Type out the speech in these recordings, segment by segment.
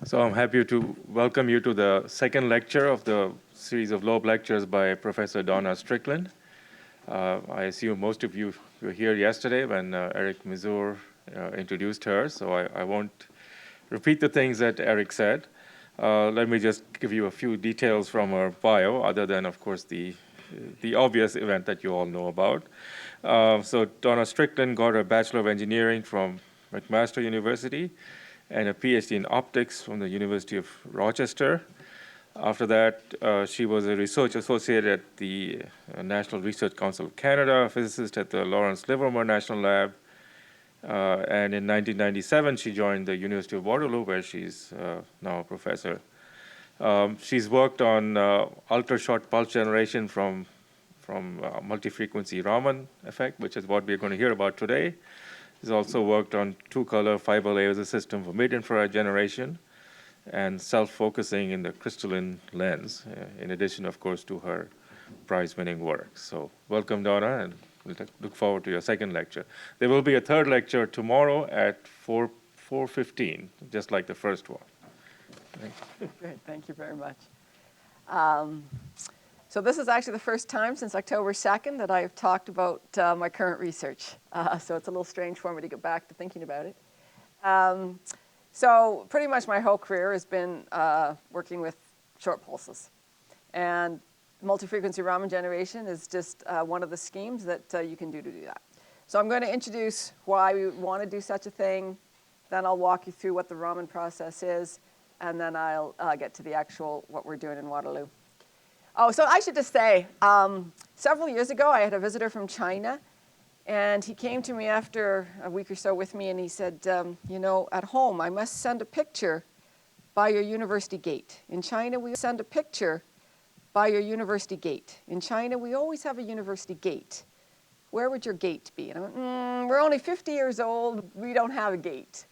So I'm happy to welcome you to the second lecture of the series of Loeb lectures by Professor Donna Strickland. I assume most of you were here yesterday when Eric Mazur introduced her, so I won't repeat the things that Eric said. Let me just give you a few details from her bio, other than, of course, the obvious event that you all know about. So Donna Strickland got her Bachelor of Engineering from McMaster University and a PhD in optics from the University of Rochester. After that, she was a research associate at the National Research Council of Canada, a physicist at the Lawrence Livermore National Lab. And in 1997, she joined the University of Waterloo, where she's now a professor. She's worked on ultra-short pulse generation from multi-frequency Raman effect, which is what we're going to hear about today. She's also worked on two-color fiber laser system for mid-infrared generation and self-focusing in the crystalline lens, in addition, of course, to her prize-winning work. So welcome, Donna, and we look forward to your second lecture. There will be a third lecture tomorrow at 4:15, just like the first one. Great, thank you very much. So this is actually the first time since October 2nd that I've talked about my current research. So it's a little strange for me to get back to thinking about it. So pretty much my whole career has been working with short pulses. And multi-frequency Raman generation is just one of the schemes that you can do to do that. So I'm going to introduce why we want to do such a thing. Then I'll walk you through what the Raman process is. And then I'll get to the actual what we're doing in Waterloo. Oh, so I should just say, several years ago, I had a visitor from China. And he came to me after a week or so with me, and he said, you know, at home, I must send a picture by your university gate. In China, we send a picture by your university gate. In China, we always have a university gate. Where would your gate be? And I went, we're only 50 years old. We don't have a gate.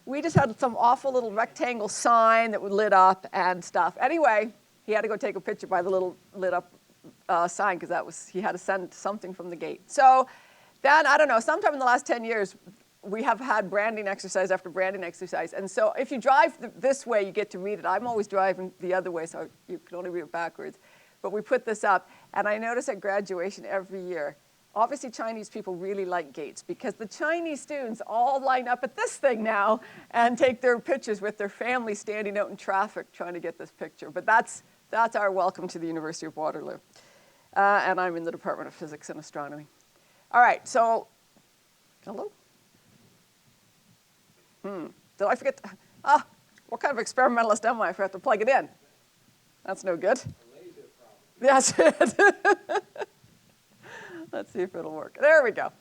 We just had some awful little rectangle sign that would lit up and stuff. Anyway, he had to go take a picture by the little lit up sign because he had to send something from the gate. So then, I don't know, sometime in the last 10 years, we have had branding exercise after branding exercise. And so if you drive this way, you get to read it. I'm always driving the other way, so you can only read it backwards. But we put this up, and I notice at graduation every year, obviously Chinese people really like gates because the Chinese students all line up at this thing now and take their pictures with their family standing out in traffic trying to get this picture. But that's our welcome to the University of Waterloo. And I'm in the Department of Physics and Astronomy. All right, so, hello? Did I forget? What kind of experimentalist am I? I forgot to plug it in. That's no good. That's it. Let's see if it'll work. There we go.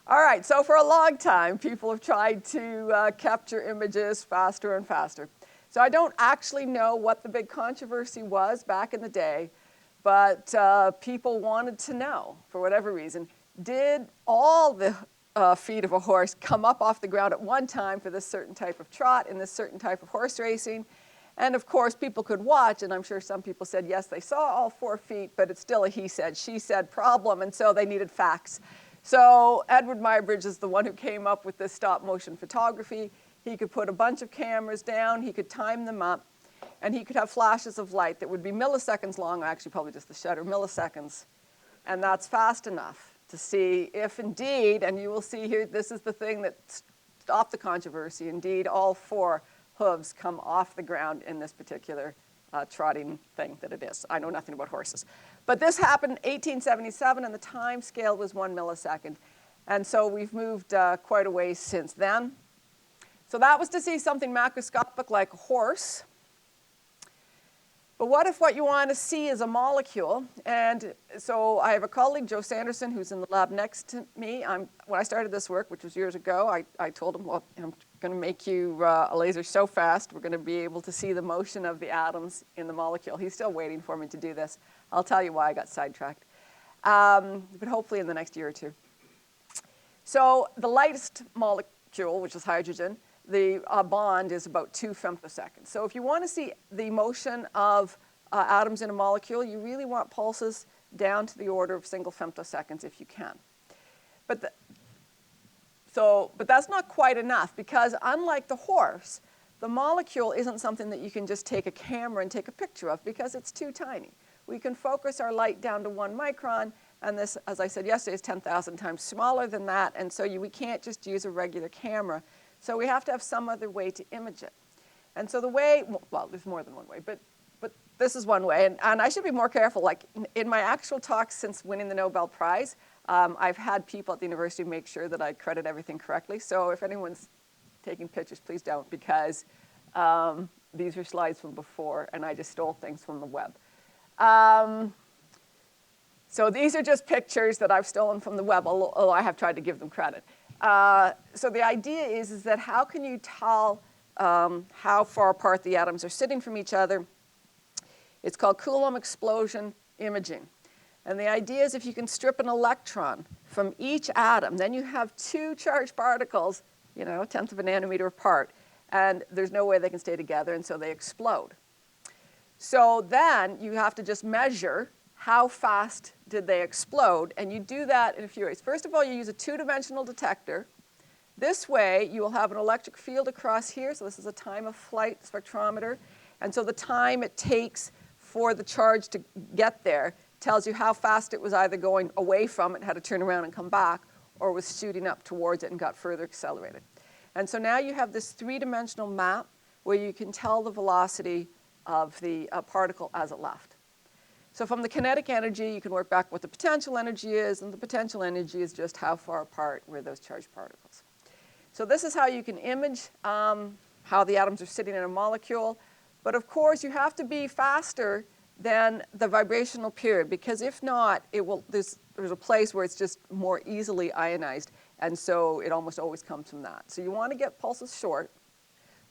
All right, so for a long time, people have tried to capture images faster and faster. So I don't actually know what the big controversy was back in the day, but people wanted to know, for whatever reason, did all the feet of a horse come up off the ground at one time for this certain type of trot in this certain type of horse racing? And of course, people could watch, and I'm sure some people said, yes, they saw all 4 feet, but it's still a he said, she said problem, and so they needed facts. So Edward Muybridge is the one who came up with this stop motion photography. He could put a bunch of cameras down, he could time them up, and he could have flashes of light that would be milliseconds long, actually probably just the shutter, milliseconds. And that's fast enough to see if indeed, and you will see here, this is the thing that stopped the controversy, indeed all 4 hooves come off the ground in this particular trotting thing that it is. I know nothing about horses. But this happened in 1877, and the time scale was 1 millisecond. And so we've moved quite a ways since then. So that was to see something macroscopic like a horse. But what if what you want to see is a molecule? And so I have a colleague, Joe Sanderson, who's in the lab next to me. When I started this work, which was years ago, I told him, well, I'm going to make you a laser so fast, we're going to be able to see the motion of the atoms in the molecule. He's still waiting for me to do this. I'll tell you why I got sidetracked. But hopefully in the next year or two. So the lightest molecule, which is hydrogen, the bond is about 2 femtoseconds. So if you want to see the motion of atoms in a molecule, you really want pulses down to the order of single femtoseconds if you can. But that's not quite enough because unlike the horse, The molecule isn't something that you can just take a camera and take a picture of because it's too tiny. We can focus our light down to 1 micron, and this, as I said yesterday, is 10,000 times smaller than that, and so we can't just use a regular camera. So we have to have some other way to image it. And so the way, well, there's more than one way, but this is one way, and I should be more careful. Like in my actual talks since winning the Nobel Prize, I've had people at the university make sure that I credit everything correctly. So if anyone's taking pictures, please don't, because these are slides from before, and I just stole things from the web. So these are just pictures that I've stolen from the web, although I have tried to give them credit. So the idea is that how can you tell how far apart the atoms are sitting from each other? It's called Coulomb explosion imaging. And the idea is if you can strip an electron from each atom, then you have 2 charged particles, you know, 1/10 of a nanometer apart, and there's no way they can stay together, and so they explode. So then you have to just measure how fast did they explode, and you do that in a few ways. First of all, you use a 2-dimensional detector. This way, you will have an electric field across here, so this is a time of flight spectrometer, and so the time it takes for the charge to get there tells you how fast it was either going away from it, had to turn around and come back, or was shooting up towards it and got further accelerated. And so now you have this 3-dimensional map where you can tell the velocity of the particle as it left. So from the kinetic energy, you can work back what the potential energy is, and the potential energy is just how far apart were those charged particles. So this is how you can image how the atoms are sitting in a molecule. But of course, you have to be faster than the vibrational period, because if not, there's a place where it's just more easily ionized, and so it almost always comes from that. So you want to get pulses short,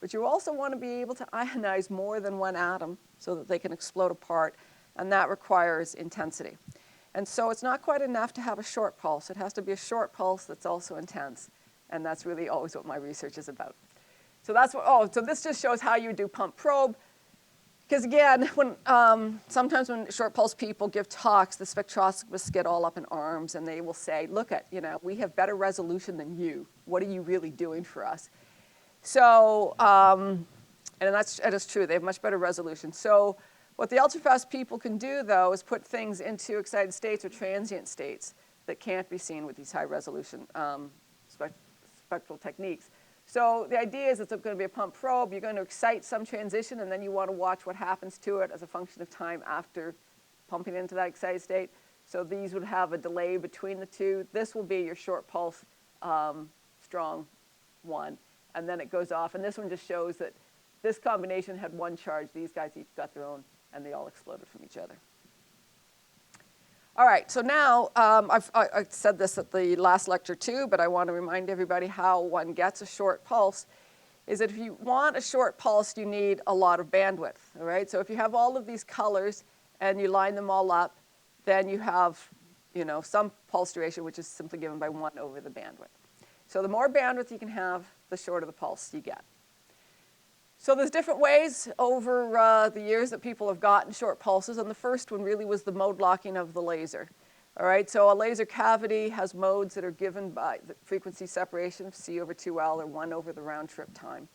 but you also want to be able to ionize more than 1 atom so that they can explode apart, and that requires intensity. And so it's not quite enough to have a short pulse. It has to be a short pulse that's also intense, and that's really always what my research is about. So that's what, so this just shows how you do pump probe. Because again, sometimes when short pulse people give talks, the spectroscopists get all up in arms, and they will say, look at, we have better resolution than you. What are you really doing for us? So, and that is true, they have much better resolution. So what the ultrafast people can do, though, is put things into excited states or transient states that can't be seen with these high resolution spectral techniques. So the idea is it's going to be a pump probe. You're going to excite some transition, and then you want to watch what happens to it as a function of time after pumping into that excited state. So these would have a delay between the two. This will be your short pulse, strong one, and then it goes off. And this one just shows that this combination had 1 charge. These guys each got their own, and they all exploded from each other. All right, so now I said this at the last lecture too, but I want to remind everybody how one gets a short pulse. Is that if you want a short pulse, you need a lot of bandwidth. All right, so if you have all of these colors and you line them all up, then you have, some pulse duration, which is simply given by 1 over the bandwidth. So the more bandwidth you can have, the shorter the pulse you get. So there's different ways over the years that people have gotten short pulses, and the first one really was the mode locking of the laser. All right, so a laser cavity has modes that are given by the frequency separation of C over 2L, or 1 over the round trip time.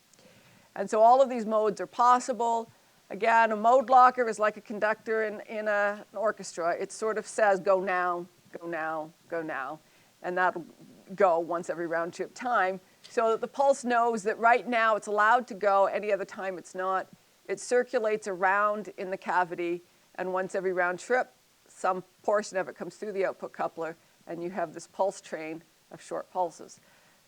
And so all of these modes are possible. Again, a mode locker is like a conductor in an orchestra. It sort of says, go now, go now, go now, and that'll go once every round trip time, so that the pulse knows that right now it's allowed to go, any other time it's not. It circulates around in the cavity, and once every round trip, some portion of it comes through the output coupler, and you have this pulse train of short pulses.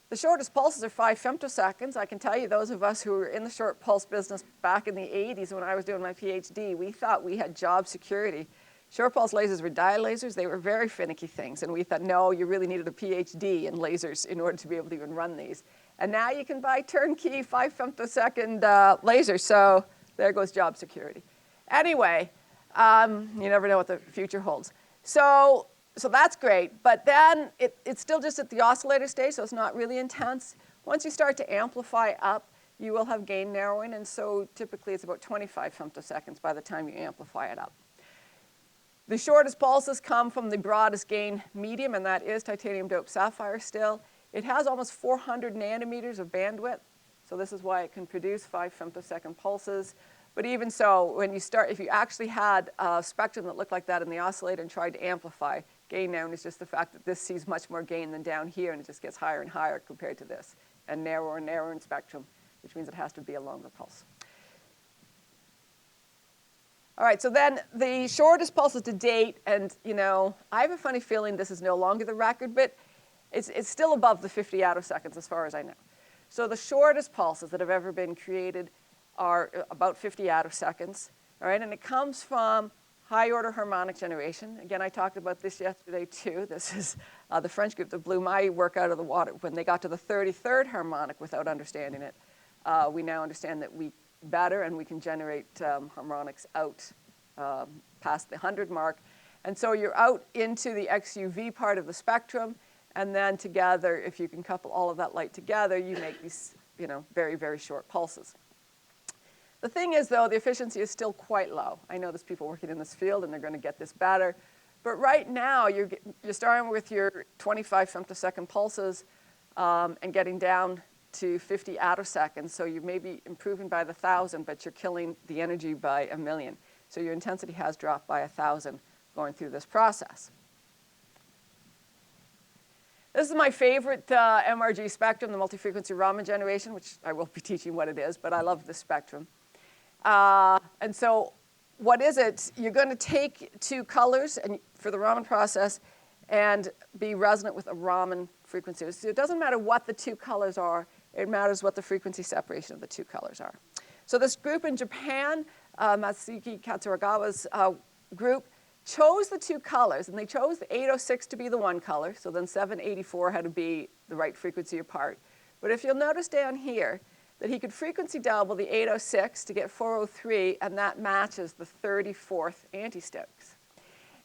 The shortest pulses are 5 femtoseconds. I can tell you, those of us who were in the short pulse business back in the 80s when I was doing my PhD, we thought we had job security. Short pulse lasers were dye lasers. They were very finicky things, and we thought, no, you really needed a PhD in lasers in order to be able to even run these. And now you can buy turnkey 5 femtosecond lasers, so there goes job security. Anyway, you never know what the future holds. So that's great, but then it's still just at the oscillator stage, so it's not really intense. Once you start to amplify up, you will have gain narrowing, and so typically it's about 25 femtoseconds by the time you amplify it up. The shortest pulses come from the broadest gain medium, and that is titanium doped sapphire still. It has almost 400 nanometers of bandwidth, So this is why it can produce 5 femtosecond pulses. But even so, when you start, if you actually had a spectrum that looked like that in the oscillator and tried to amplify, gain down is just the fact that this sees much more gain than down here, and it just gets higher and higher compared to this, and narrower in spectrum, which means it has to be a longer pulse. All right, so then the shortest pulses to date, and I have a funny feeling this is no longer the record, but it's still above the 50 attoseconds as far as I know. So the shortest pulses that have ever been created are about 50 attoseconds, all right? And it comes from high-order harmonic generation. Again, I talked about this yesterday, too. This is the French group that blew my work out of the water. When they got to the 33rd harmonic without understanding it, we now understand that we better, and we can generate harmonics out past the 100 mark. And so you're out into the XUV part of the spectrum, and then together, if you can couple all of that light together, you make these very, very short pulses. The thing is, though, the efficiency is still quite low. I know there's people working in this field, and they're going to get this better. But right now, you're starting with your 25 femtosecond pulses and getting down to 50 attoseconds. So you may be improving by the 1,000, but you're killing the energy by 1,000,000. So your intensity has dropped by 1,000 going through this process. This is my favorite MRG spectrum, the multi-frequency Raman generation, which I will be teaching what it is, but I love this spectrum. And so what is it? You're going to take 2 colors and for the Raman process and be resonant with a Raman frequency. So it doesn't matter what the 2 colors are. It matters what the frequency separation of the 2 colors are. So this group in Japan, Matsuki Katsuragawa's group, chose the 2 colors, and they chose the 806 to be the one color, so then 784 had to be the right frequency apart. But if you'll notice down here that he could frequency double the 806 to get 403, and that matches the 34th anti-Stokes.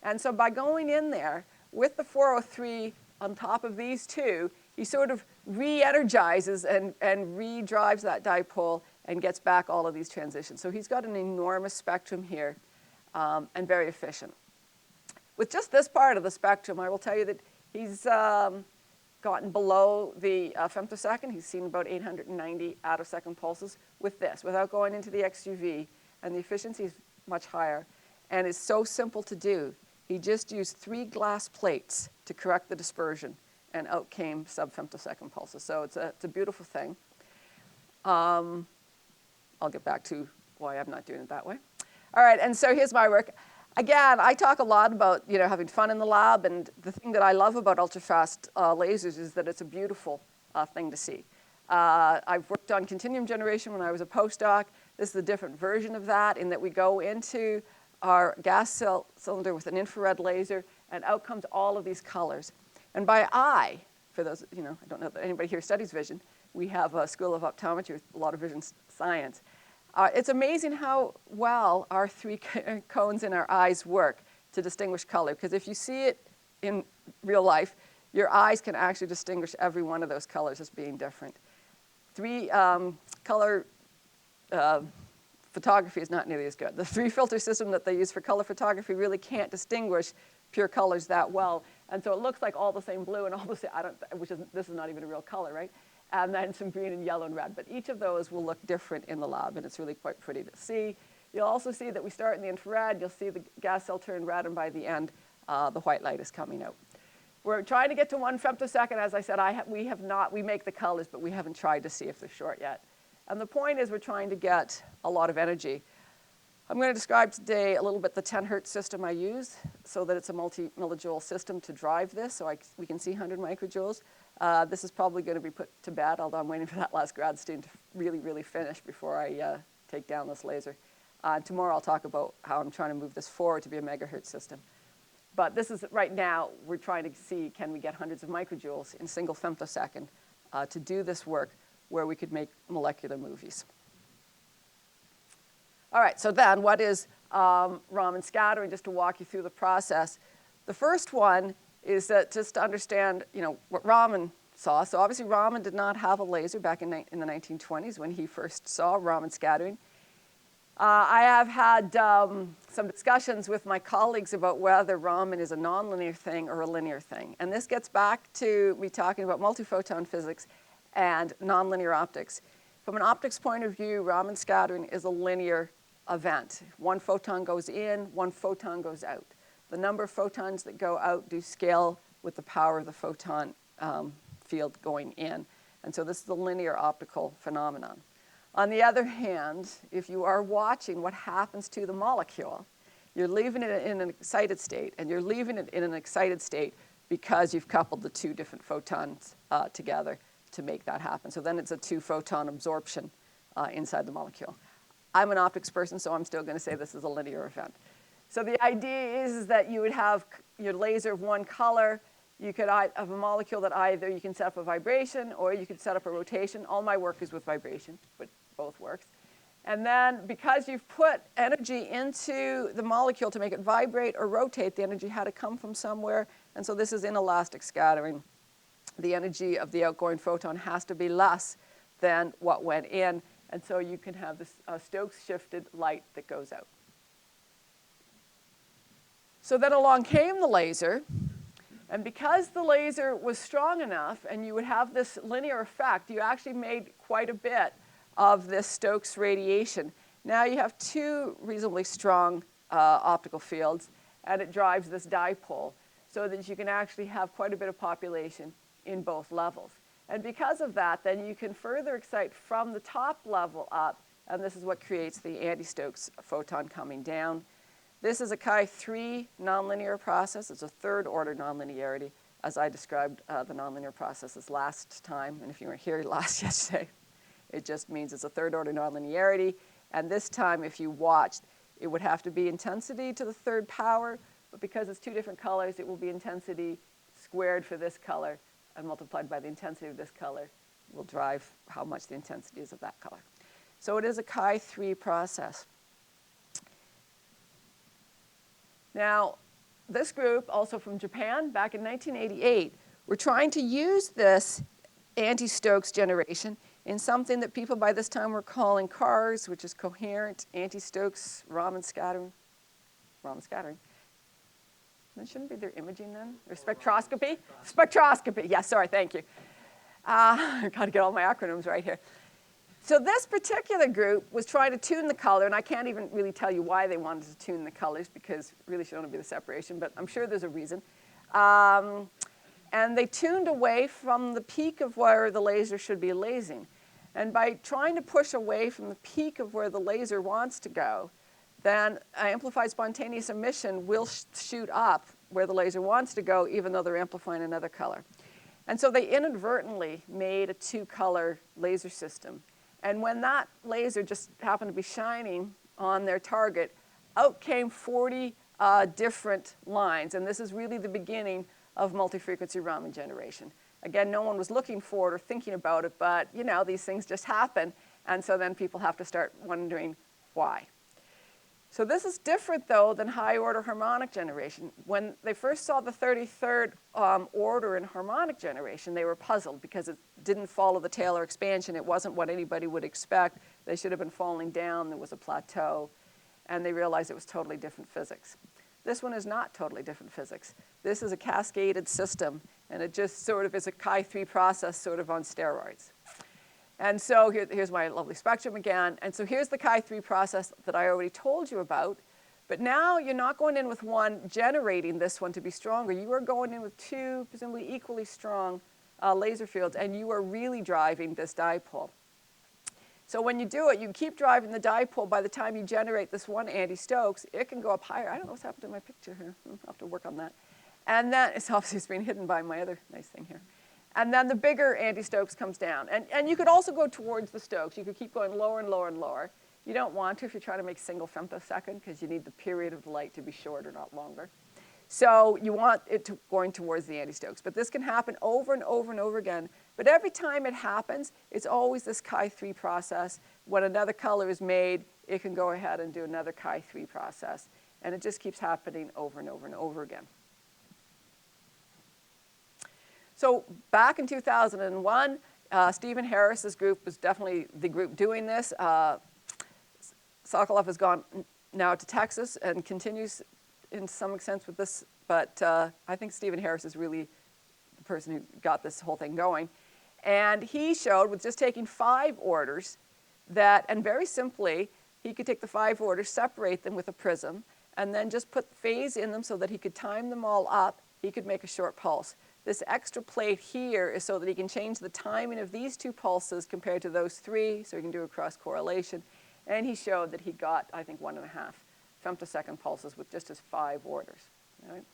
And so by going in there with the 403 on top of these 2, he sort of re-energizes and re-drives that dipole and gets back all of these transitions. So he's got an enormous spectrum here and very efficient. With just this part of the spectrum, I will tell you that he's gotten below the femtosecond. He's seen about 890 attosecond pulses with this, without going into the XUV, and the efficiency is much higher, and it's so simple to do. He just used 3 glass plates to correct the dispersion, and out came sub-femtosecond pulses. So it's a beautiful thing. I'll get back to why I'm not doing it that way. All right, and so here's my work. Again, I talk a lot about having fun in the lab, and the thing that I love about ultrafast lasers is that it's a beautiful thing to see. I've worked on continuum generation when I was a postdoc. This is a different version of that in that we go into our gas cylinder with an infrared laser, and out comes all of these colors. And by eye, for those, I don't know that anybody here studies vision. We have a school of optometry with a lot of vision science. It's amazing how well our 3 cones in our eyes work to distinguish color, because if you see it in real life, your eyes can actually distinguish every one of those colors as being different. 3 color photography is not nearly as good. The 3 filter system that they use for color photography really can't distinguish pure colors that well, and so it looks like all the same blue and all the same, this is not even a real color, right? And then some green and yellow and red. But each of those will look different in the lab, and it's really quite pretty to see. You'll also see that we start in the infrared. You'll see the gas cell turn red, and by the end, the white light is coming out. We're trying to get to 1 femtosecond. As I said, we make the colors, but we haven't tried to see if they're short yet. And the point is we're trying to get a lot of energy. I'm going to describe today a little bit the 10 hertz system I use so that it's a multi-millijoule system to drive this, so we can see 100 microjoules. This is probably going to be put to bed, although I'm waiting for that last grad student to really, really finish before I take down this laser. Tomorrow I'll talk about how I'm trying to move this forward to be a megahertz system. But this is, right now, we're trying to see, can we get hundreds of microjoules in a single femtosecond to do this work where we could make molecular movies. All right, so then what is Raman scattering, just to walk you through the process. The first one is that just to understand what Raman saw. So obviously Raman did not have a laser back in the 1920s when he first saw Raman scattering. I have had some discussions with my colleagues about whether Raman is a nonlinear thing or a linear thing. And this gets back to me talking about multiphoton physics and nonlinear optics. From an optics point of view, Raman scattering is a linear event. One photon goes in, one photon goes out. The number of photons that go out do scale with the power of the photon field going in. And so this is a linear optical phenomenon. On the other hand, if you are watching what happens to the molecule, you're leaving it in an excited state, and you're leaving it in an excited state because you've coupled the two different photons together to make that happen. So then it's a two-photon absorption inside the molecule. I'm an optics person, so I'm still going to say this is a linear event. So the idea is that you would have your laser of one color. You could have a molecule that either you can set up a vibration or you could set up a rotation. All my work is with vibration, but both works. And then because you've put energy into the molecule to make it vibrate or rotate, the energy had to come from somewhere. And so this is inelastic scattering. The energy of the outgoing photon has to be less than what went in. And so you can have this Stokes shifted light that goes out. So then along came the laser. And because the laser was strong enough and you would have this linear effect, you actually made quite a bit of this Stokes radiation. Now you have two reasonably strong optical fields, and it drives this dipole so that you can actually have quite a bit of population in both levels. And because of that, then you can further excite from the top level up, and this is what creates the anti-Stokes photon coming down. This is a Chi-3 nonlinear process. It's a third-order nonlinearity, as I described the nonlinear processes last time. And if you weren't here yesterday, it just means it's a third-order nonlinearity. And this time, if you watched, it would have to be intensity to the third power. But because it's two different colors, it will be intensity squared for this color and multiplied by the intensity of this color will drive how much the intensity is of that color. So it is a Chi-3 process. Now, this group, also from Japan, back in 1988, were trying to use this anti-Stokes generation in something that people by this time were calling CARS, which is coherent anti-Stokes Raman scattering. Raman scattering. That shouldn't be their imaging then? Or spectroscopy? Spectroscopy. Yeah, sorry, thank you. I've got to get all my acronyms right here. So this particular group was trying to tune the color, and I can't even really tell you why they wanted to tune the colors because it really should only be the separation, but I'm sure there's a reason. And they tuned away from the peak of where the laser should be lasing. And by trying to push away from the peak of where the laser wants to go, then amplified spontaneous emission will shoot up where the laser wants to go, even though they're amplifying another color. And so they inadvertently made a two-color laser system. And when that laser just happened to be shining on their target, out came 40 different lines. And this is really the beginning of multi-frequency Raman generation. Again, no one was looking for it or thinking about it, but you know, these things just happen. And so then people have to start wondering why. So this is different, though, than high-order harmonic generation. When they first saw the 33rd order in harmonic generation, they were puzzled because it didn't follow the Taylor expansion. It wasn't what anybody would expect. They should have been falling down. There was a plateau. And they realized it was totally different physics. This one is not totally different physics. This is a cascaded system, and it just sort of is a Chi-3 process sort of on steroids. And so here's my lovely spectrum again. And so here's the Chi-3 process that I already told you about. But now you're not going in with one generating this one to be stronger. You are going in with two presumably equally strong laser fields, and you are really driving this dipole. So when you do it, you keep driving the dipole. By the time you generate this one anti-Stokes, it can go up higher. I don't know what's happened to my picture here. I'll have to work on that. And then it's obviously being hidden by my other nice thing here. And then the bigger anti-Stokes comes down. And you could also go towards the Stokes. You could keep going lower and lower and lower. You don't want to if you're trying to make single femtosecond because you need the period of the light to be shorter, not longer. So you want it going towards the anti-Stokes. But this can happen over and over and over again. But every time it happens, it's always this Chi-3 process. When another color is made, it can go ahead and do another Chi-3 process. And it just keeps happening over and over and over again. So back in 2001, Stephen Harris's group was definitely the group doing this. Sokolov has gone now to Texas and continues in some sense with this, but I think Stephen Harris is really the person who got this whole thing going. And he showed, with just taking 5 orders, that, and very simply, he could take the 5 orders, separate them with a prism, and then just put phase in them so that he could time them all up. He could make a short pulse. This extra plate here is so that he can change the timing of these 2 pulses compared to those 3, so he can do a cross correlation. And he showed that he got, I think, 1.5 femtosecond pulses with just his 5 orders. All right?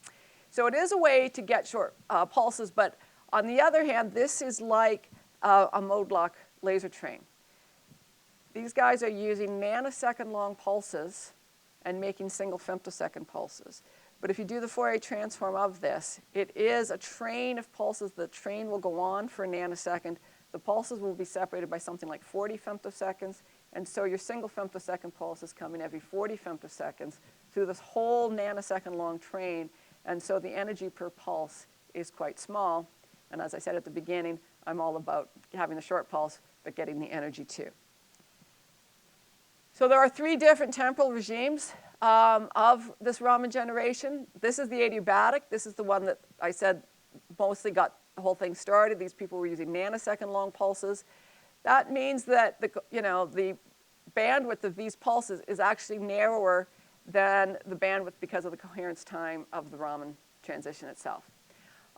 So it is a way to get short pulses, but on the other hand, this is like a mode lock laser train. These guys are using nanosecond long pulses and making single femtosecond pulses. But if you do the Fourier transform of this, it is a train of pulses. The train will go on for a nanosecond. The pulses will be separated by something like 40 femtoseconds. And so your single femtosecond pulse is coming every 40 femtoseconds through this whole nanosecond long train. And so the energy per pulse is quite small. And as I said at the beginning, I'm all about having the short pulse, but getting the energy too. So there are 3 different temporal regimes of this Raman generation. This is the adiabatic. This is the one that I said mostly got the whole thing started. These people were using nanosecond long pulses. That means that the bandwidth of these pulses is actually narrower than the bandwidth because of the coherence time of the Raman transition itself.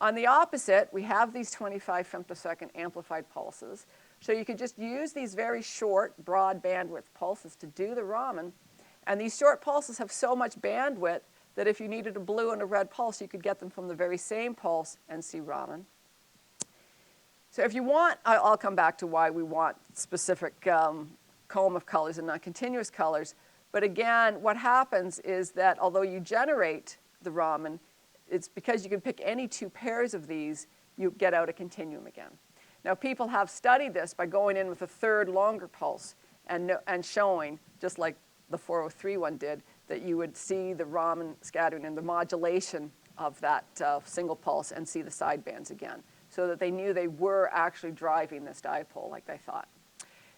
On the opposite, we have these 25 femtosecond amplified pulses. So you could just use these very short, broad bandwidth pulses to do the Raman. And these short pulses have so much bandwidth that if you needed a blue and a red pulse, you could get them from the very same pulse and see Raman. So if you want, I'll come back to why we want specific comb of colors and not continuous colors. But again, what happens is that although you generate the Raman, it's because you can pick any 2 pairs of these, you get out a continuum again. Now, people have studied this by going in with a 3rd longer pulse and showing, just like the 403 one did, that you would see the Raman scattering and the modulation of that single pulse and see the sidebands again, so that they knew they were actually driving this dipole like they thought.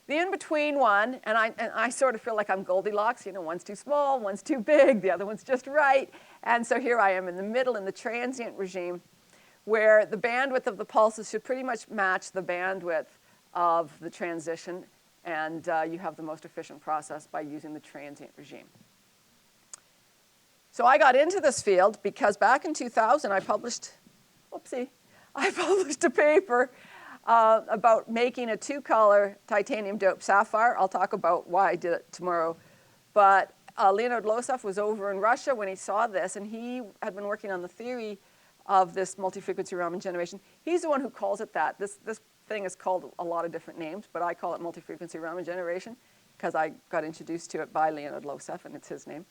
The in-between one, and I sort of feel like I'm Goldilocks, you know, one's too small, one's too big, the other one's just right. And so here I am in the middle in the transient regime, where the bandwidth of the pulses should pretty much match the bandwidth of the transition, and you have the most efficient process by using the transient regime. So I got into this field because back in 2000 I published a paper about making a 2-color titanium doped sapphire. I'll talk about why I did it tomorrow. But Leonid Loeb was over in Russia when he saw this, and he had been working on the theory of this multi-frequency Raman generation. He's the one who calls it that. This thing is called a lot of different names, but I call it multi-frequency Raman generation because I got introduced to it by Leonid Loeb, and it's his name.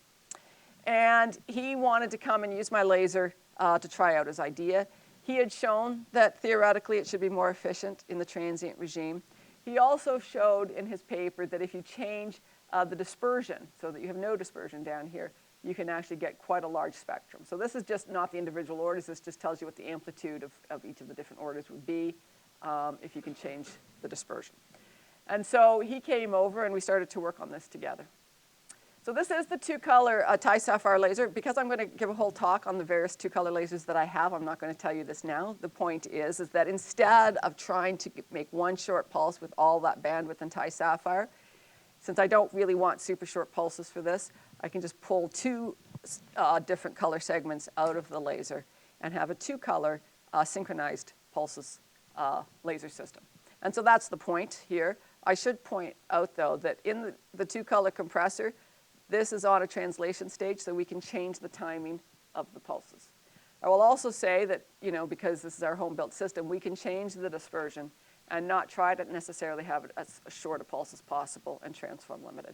And he wanted to come and use my laser to try out his idea. He had shown that theoretically it should be more efficient in the transient regime. He also showed in his paper that if you change the dispersion so that you have no dispersion down here, you can actually get quite a large spectrum. So this is just not the individual orders. This just tells you what the amplitude of each of the different orders would be if you can change the dispersion. And so he came over and we started to work on this together. So this is the 2-color Ti-Sapphire laser. Because I'm going to give a whole talk on the various 2-color lasers that I have, I'm not going to tell you this now. The point is that instead of trying to make one short pulse with all that bandwidth in Ti-Sapphire, since I don't really want super short pulses for this, I can just pull 2 different color segments out of the laser and have a 2-color synchronized pulses laser system. And so that's the point here. I should point out, though, that in the 2-color compressor, this is on a translation stage, so we can change the timing of the pulses. I will also say that, you know, because this is our home-built system, we can change the dispersion and not try to necessarily have it as short a pulse as possible and transform limited.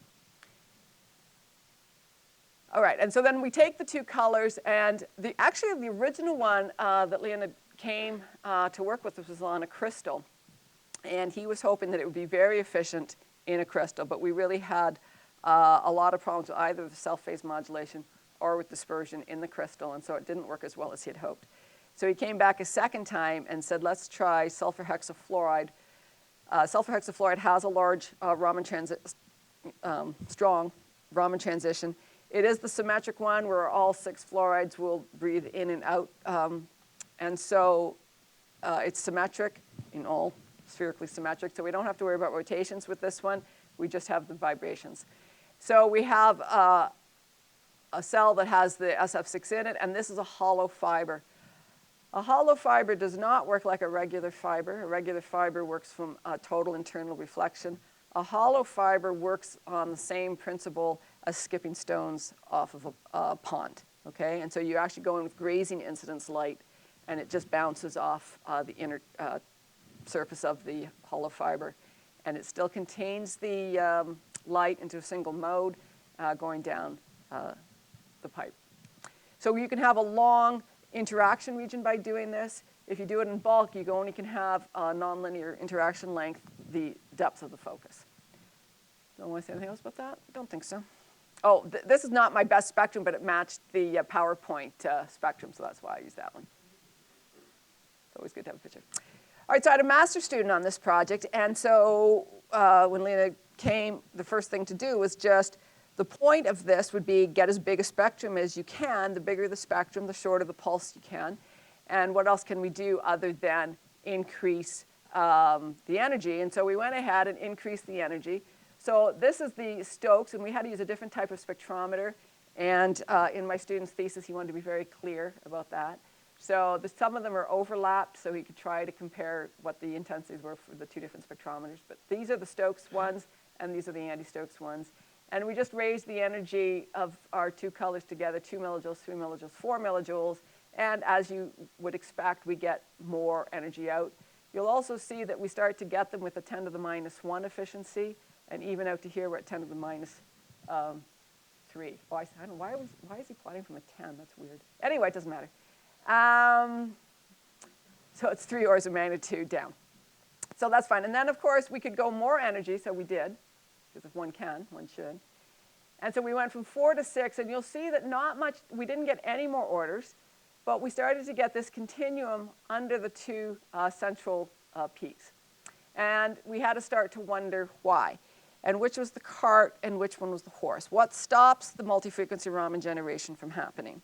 All right, and so then we take the 2 colors, and actually the original one that Leonid came to work with was on a crystal. And he was hoping that it would be very efficient in a crystal, but we really had a lot of problems with either the self-phase modulation or with dispersion in the crystal, and so it didn't work as well as he had hoped. So he came back a second time and said, let's try sulfur hexafluoride. Sulfur hexafluoride has a large strong Raman transition. It is the symmetric one where all 6 fluorides will breathe in and out. And so it's symmetric in all spherically symmetric, so we don't have to worry about rotations with this one. We just have the vibrations. So we have a cell that has the SF6 in it, and this is a hollow fiber. A hollow fiber does not work like a regular fiber. A regular fiber works from total internal reflection. A hollow fiber works on the same principle as skipping stones off of a pond, okay? And so you actually go in with grazing incidence light, and it just bounces off the inner surface of the hollow fiber. And it still contains the light into a single mode going down the pipe. So you can have a long interaction region by doing this. If you do it in bulk, you only can have a nonlinear interaction length, the depth of the focus. Don't want to say anything else about that? Don't think so. Oh, this is not my best spectrum, but it matched the PowerPoint spectrum, so that's why I used that one. It's always good to have a picture. All right, so I had a master's student on this project, and so when Lena came, the first thing to do was just, the point of this would be get as big a spectrum as you can. The bigger the spectrum, the shorter the pulse you can. And what else can we do other than increase the energy? And so we went ahead and increased the energy. So this is the Stokes, and we had to use a different type of spectrometer. And in my student's thesis, he wanted to be very clear about that. So some of them are overlapped, so he could try to compare what the intensities were for the two different spectrometers. But these are the Stokes ones, and these are the anti-Stokes ones. And we just raised the energy of our two colors together, 2 millijoules, 3 millijoules, 4 millijoules. And as you would expect, we get more energy out. You'll also see that we start to get them with a 10 to the minus 1 efficiency. And even out to here, we're at 10 to the minus 3. Oh, I don't know, why is he plotting from a 10? That's weird. Anyway, it doesn't matter. So it's 3 orders of magnitude down. So that's fine. And then, of course, we could go more energy, so we did. Because if one can, one should. And so we went from 4 to 6, and you'll see that not much, we didn't get any more orders, but we started to get this continuum under the two central peaks. And we had to start to wonder why, and which was the cart and which one was the horse. What stops the multi-frequency Raman generation from happening?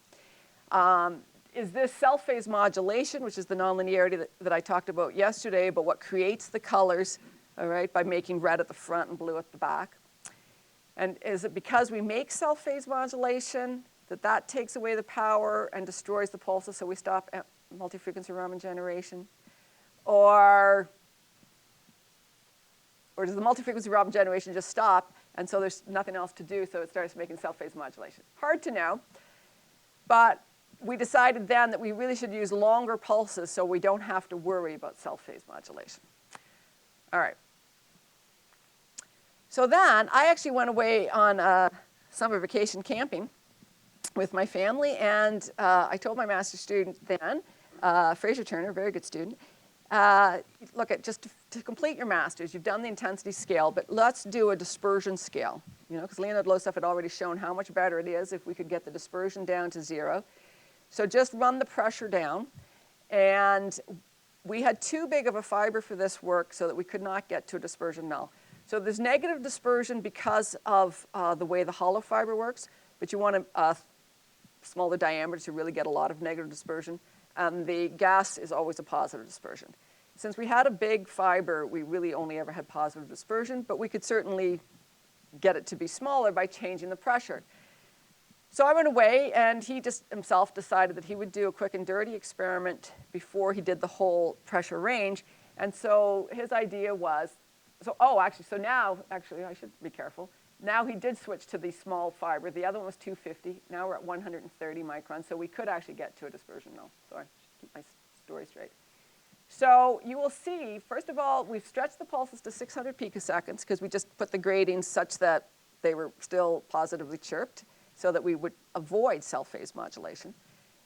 Is this self-phase modulation, which is the nonlinearity that I talked about yesterday, but what creates the colors, all right, by making red at the front and blue at the back? And is it because we make self-phase modulation that takes away the power and destroys the pulses, so we stop multi-frequency Raman generation? Or does the multi-frequency Raman generation just stop, and so there's nothing else to do, so it starts making self-phase modulation? Hard to know, but we decided then that we really should use longer pulses so we don't have to worry about self-phase modulation. All right. So then I actually went away on summer vacation camping with my family, and I told my master's student then, Fraser Turner, very good student, look, just to complete your master's, you've done the intensity scale, but let's do a dispersion scale, because Leonid Loeb had already shown how much better it is if we could get the dispersion down to 0. So just run the pressure down, and we had too big of a fiber for this work so that we could not get to a dispersion null. So there's negative dispersion because of the way the hollow fiber works, but you want a smaller diameter to really get a lot of negative dispersion. And the gas is always a positive dispersion. Since we had a big fiber, we really only ever had positive dispersion, but we could certainly get it to be smaller by changing the pressure. So I went away, and he just himself decided that he would do a quick and dirty experiment before he did the whole pressure range. And so his idea was, so now I should be careful. Now he did switch to the small fiber. The other one was 250. Now we're at 130 microns, so we could actually get to a dispersion null. Sorry, keep my story straight. So you will see, first of all, we've stretched the pulses to 600 picoseconds because we just put the gratings such that they were still positively chirped, so that we would avoid self-phase modulation.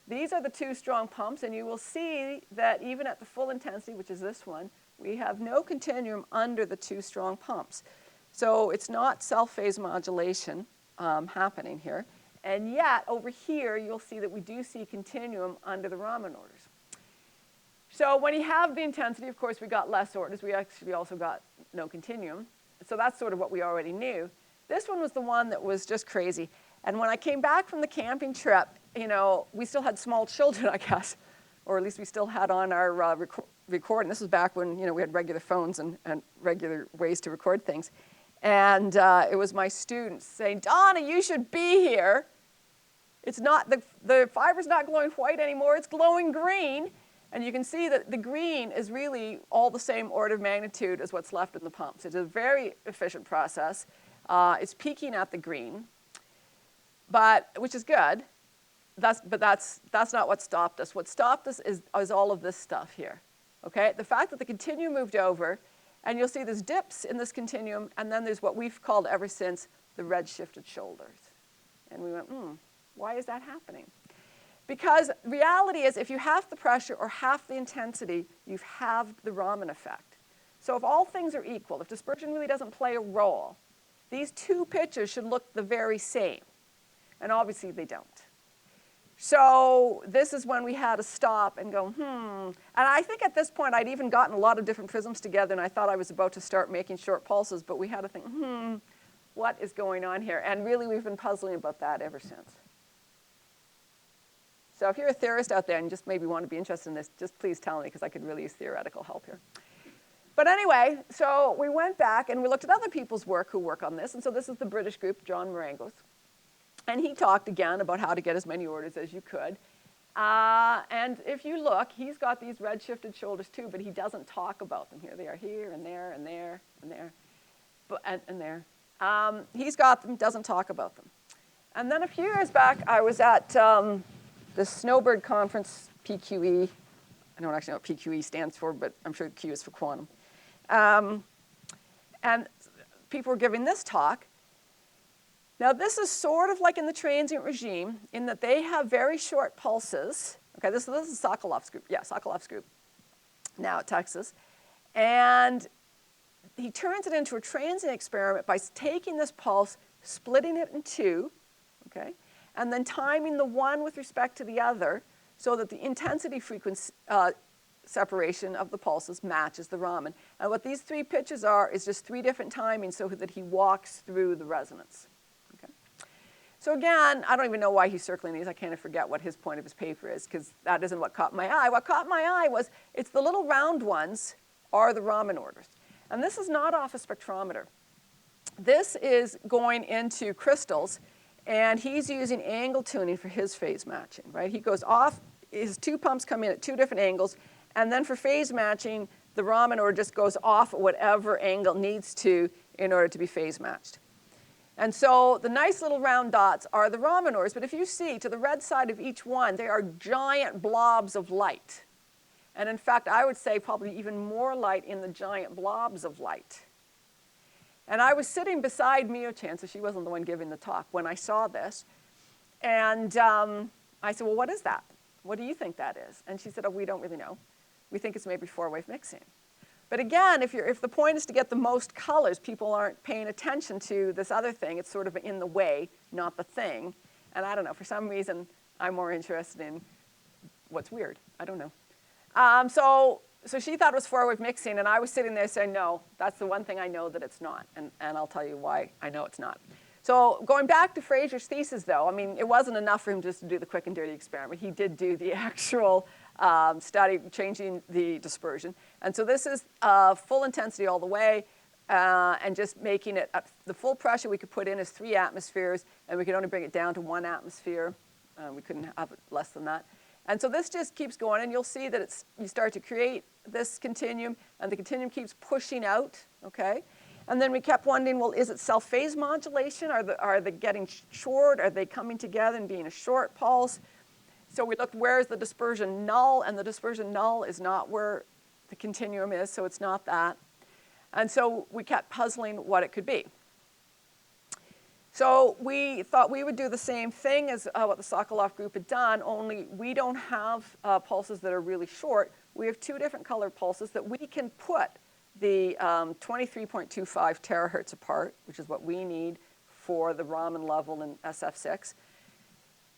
These are the two strong pumps, and you will see that even at the full intensity, which is this one, we have no continuum under the two strong pumps. So it's not self-phase modulation happening here. And yet, over here, you'll see that we do see continuum under the Raman orders. So when you have the intensity, of course, we got less orders. We actually also got no continuum. So that's sort of what we already knew. This one was the one that was just crazy. And when I came back from the camping trip, we still had small children, I guess, or at least we still had on our recording. This was back when we had regular phones and regular ways to record things. And it was my students saying, Donna, you should be here. It's not, the fiber's not glowing white anymore, it's glowing green. And you can see that the green is really all the same order of magnitude as what's left in the pumps. It's a very efficient process. It's peaking at the green, which is good. But that's not what stopped us. What stopped us is all of this stuff here. Okay? The fact that the continuum moved over, and you'll see there's dips in this continuum, and then there's what we've called ever since the red-shifted shoulders. And we went, why is that happening? Because reality is if you half the pressure or half the intensity, you've halved the Raman effect. So if all things are equal, if dispersion really doesn't play a role, these two pictures should look the very same. And obviously they don't. So this is when we had to stop and go, And I think at this point I'd even gotten a lot of different prisms together, and I thought I was about to start making short pulses, but we had to think, what is going on here? And really we've been puzzling about that ever since. So if you're a theorist out there and just maybe want to be interested in this, just please tell me, because I could really use theoretical help here. But anyway, so we went back and we looked at other people's work who work on this. And so this is the British group, John Marangos. And he talked again about how to get as many orders as you could. And if you look, he's got these red-shifted shoulders too, but he doesn't talk about them. Here they are, here and there and there and there, and there. He's got them, doesn't talk about them. And then a few years back, I was at the Snowbird Conference, PQE. I don't actually know what PQE stands for, but I'm sure Q is for quantum. And people were giving this talk. Now, this is sort of like in the transient regime in that they have very short pulses. Okay, this is Sokolov's group. Yeah, Sokolov's group now at Texas. And he turns it into a transient experiment by taking this pulse, splitting it in two, okay, and then timing the one with respect to the other so that the intensity frequency separation of the pulses matches the Raman. And what these three pitches are is just three different timings so that he walks through the resonance. So again, I don't even know why he's circling these. I kind of forget what his point of his paper is, because that isn't what caught my eye. What caught my eye was it's the little round ones are the Raman orders. And this is not off a spectrometer. This is going into crystals, and he's using angle tuning for his phase matching, right? He goes off, his two pumps come in at two different angles, and then for phase matching, the Raman order just goes off at whatever angle needs to in order to be phase matched. And so the nice little round dots are the Raman orders, but if you see to the red side of each one, they are giant blobs of light. And in fact, I would say probably even more light in the giant blobs of light. And I was sitting beside Mio-chan, so she wasn't the one giving the talk, when I saw this. And I said, well, what is that? What do you think that is? And she said, oh, we don't really know. We think it's maybe four-wave mixing. But again, if the point is to get the most colors, people aren't paying attention to this other thing. It's sort of in the way, not the thing. And I don't know, for some reason, I'm more interested in what's weird. I don't know. So she thought it was four-wave mixing, and I was sitting there saying, no, that's the one thing I know that it's not. And I'll tell you why I know it's not. So going back to Fraser's thesis, though, I mean, it wasn't enough for him just to do the quick and dirty experiment. He did do the actual study changing the dispersion. And so this is full intensity all the way, and just making it, the full pressure we could put in is 3 atmospheres, and we could only bring it down to 1 atmosphere. We couldn't have it less than that. And so this just keeps going, and you'll see that you start to create this continuum, and the continuum keeps pushing out, okay? And then we kept wondering, well, is it self-phase modulation? Are they getting short? Are they coming together and being a short pulse? So we looked, where's the dispersion null? And the dispersion null is not where the continuum is, so it's not that. And so we kept puzzling what it could be. So we thought we would do the same thing as what the Sokolov group had done, only we don't have pulses that are really short. We have 2 different color pulses that we can put the 23.25 terahertz apart, which is what we need for the Raman level in SF6.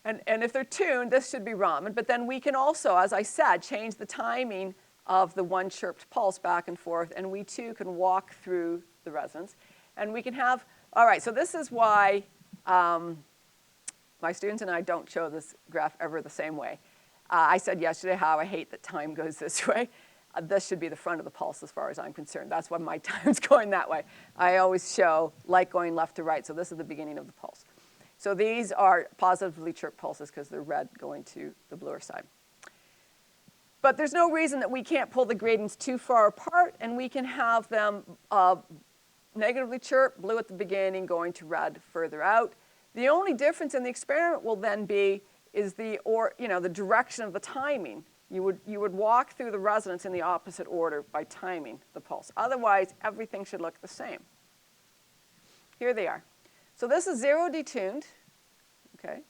And if they're tuned, this should be Raman. But then we can also, as I said, change the timing of the one chirped pulse back and forth, and we too can walk through the resonance. And we can have, all right, so this is why my students and I don't show this graph ever the same way. I said yesterday how I hate that time goes this way. This should be the front of the pulse as far as I'm concerned. That's why my time's going that way. I always show light going left to right, so this is the beginning of the pulse. So these are positively chirped pulses because they're red going to the bluer side. But there's no reason that we can't pull the gradients too far apart, and we can have them negatively chirped, blue at the beginning, going to red further out. The only difference in the experiment will then be is the direction of the timing. You would walk through the resonance in the opposite order by timing the pulse. Otherwise, everything should look the same. Here they are. So this is 0 detuned, okay?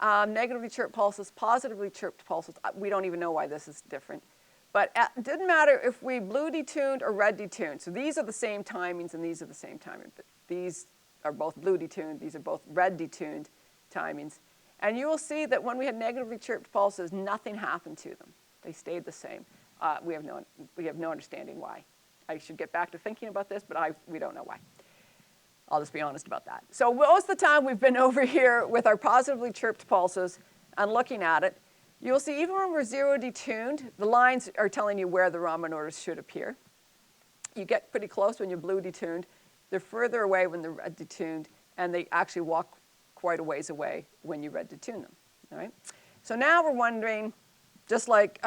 Negatively chirped pulses, positively chirped pulses. We don't even know why this is different. But it didn't matter if we blue detuned or red detuned. So these are the same timings and these are the same timing. But these are both blue detuned. These are both red detuned timings. And you will see that when we had negatively chirped pulses, nothing happened to them. They stayed the same. We have no understanding why. I should get back to thinking about this, but we don't know why. I'll just be honest about that. So most of the time we've been over here with our positively chirped pulses and looking at it. You'll see even when we're 0 detuned, the lines are telling you where the Raman orders should appear. You get pretty close when you're blue detuned. They're further away when they're red detuned, and they actually walk quite a ways away when you red detune them. All right? So now we're wondering, just like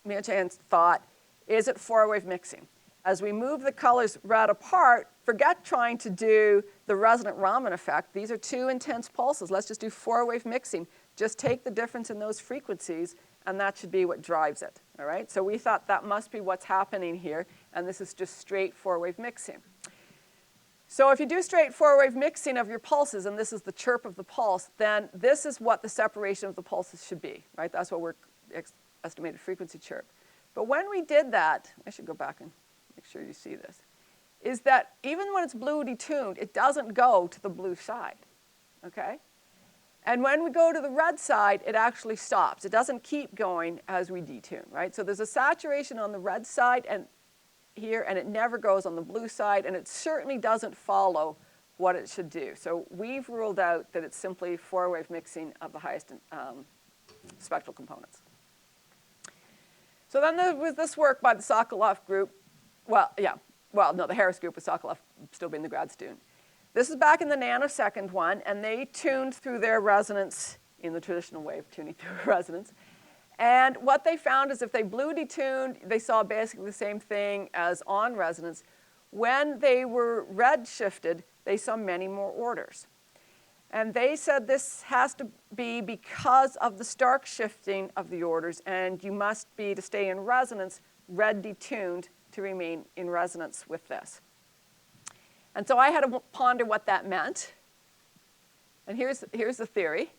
Mia-chan thought, is it four-wave mixing? As we move the colors right apart, forget trying to do the resonant Raman effect. These are two intense pulses. Let's just do four-wave mixing. Just take the difference in those frequencies, and that should be what drives it. All right? So we thought that must be what's happening here, and this is just straight four-wave mixing. So if you do straight four-wave mixing of your pulses, and this is the chirp of the pulse, then this is what the separation of the pulses should be. Right? That's what we're estimated frequency chirp. But when we did that, I should go back and make sure you see this, is that even when it's blue detuned, it doesn't go to the blue side, okay? And when we go to the red side, it actually stops. It doesn't keep going as we detune, right? So there's a saturation on the red side and here, and it never goes on the blue side, and it certainly doesn't follow what it should do. So we've ruled out that it's simply four-wave mixing of the highest spectral components. So then there was this work by the Sokolov group. The Harris group with Sokolov still being the grad student. This is back in the nanosecond one, and they tuned through their resonance in the traditional way of tuning through resonance. And what they found is if they blue detuned, they saw basically the same thing as on resonance. When they were red shifted, they saw many more orders. And they said this has to be because of the Stark shifting of the orders, and you must be, to stay in resonance, red detuned to remain in resonance with this. And so I had to ponder what that meant. And here's the theory.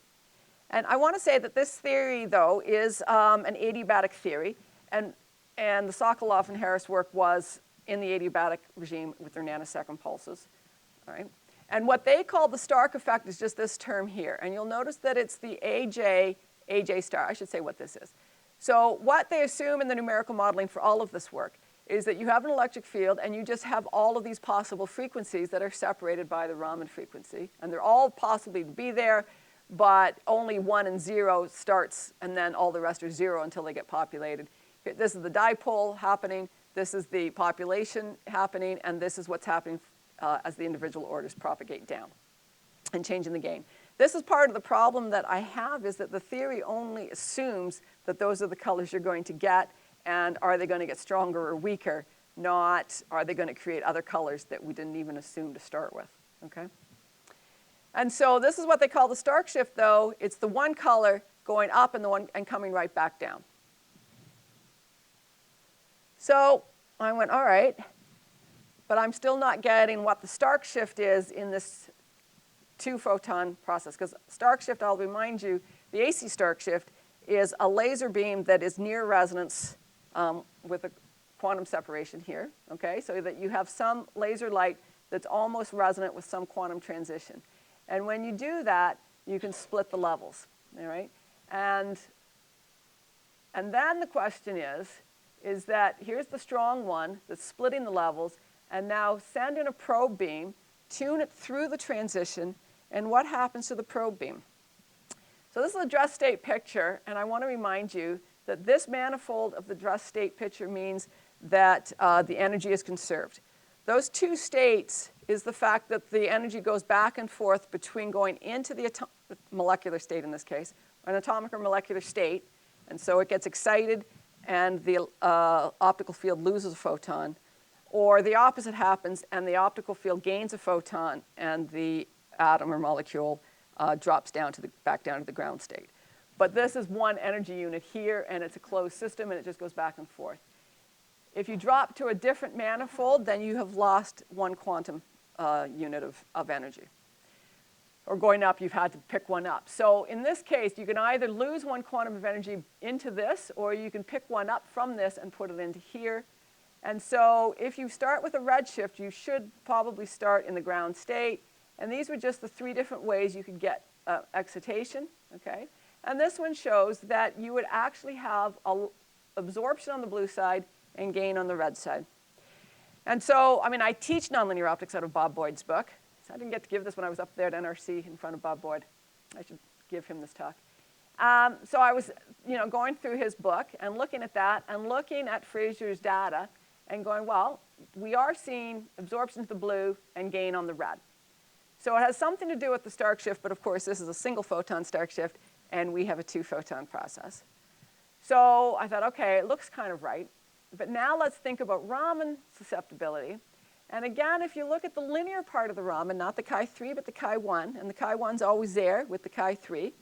And I want to say that this theory, though, is an adiabatic theory. And the Sokolov and Harris work was in the adiabatic regime with their nanosecond pulses. All right? And what they call the Stark effect is just this term here. And you'll notice that it's the AJ star. I should say what this is. So what they assume in the numerical modeling for all of this work is that you have an electric field and you just have all of these possible frequencies that are separated by the Raman frequency. And they're all possibly to be there, but only 1 and 0 starts, and then all the rest are 0 until they get populated. This is the dipole happening, this is the population happening, and this is what's happening as the individual orders propagate down and changing the gain. This is part of the problem that I have, is that the theory only assumes that those are the colors you're going to get, and are they going to get stronger or weaker, not are they going to create other colors that we didn't even assume to start with, okay? And so this is what they call the Stark shift, though. It's the one color going up and the one and coming right back down. So I went, all right, but I'm still not getting what the Stark shift is in this two-photon process. Because Stark shift, I'll remind you, the AC Stark shift is a laser beam that is near resonance with a quantum separation here, okay? So that you have some laser light that's almost resonant with some quantum transition. And when you do that, you can split the levels, all right? And then the question is that here's the strong one that's splitting the levels, and now send in a probe beam, tune it through the transition, and what happens to the probe beam? So this is a dress state picture, and I want to remind you that this manifold of the dress state picture means that the energy is conserved. Those two states is the fact that the energy goes back and forth between going into the molecular state in this case, an atomic or molecular state, and so it gets excited and the optical field loses a photon, or the opposite happens and the optical field gains a photon and the atom or molecule drops down back down to the ground state. But this is one energy unit here, and it's a closed system, and it just goes back and forth. If you drop to a different manifold, then you have lost one quantum unit of energy. Or going up, you've had to pick one up. So in this case, you can either lose one quantum of energy into this, or you can pick one up from this and put it into here. And so if you start with a redshift, you should probably start in the ground state. And these were just the 3 different ways you could get excitation, okay? And this one shows that you would actually have absorption on the blue side and gain on the red side. And so, I mean, I teach nonlinear optics out of Bob Boyd's book. So I didn't get to give this when I was up there at NRC in front of Bob Boyd. I should give him this talk. So I was, going through his book and looking at that and looking at Fraser's data and going, well, we are seeing absorption to the blue and gain on the red. So it has something to do with the Stark shift, but of course this is a single photon Stark shift, and we have a 2-photon process. So I thought, okay, it looks kind of right. But now let's think about Raman susceptibility. And again, if you look at the linear part of the Raman, not the chi3, but the chi1, and the chi1's always there with the chi3,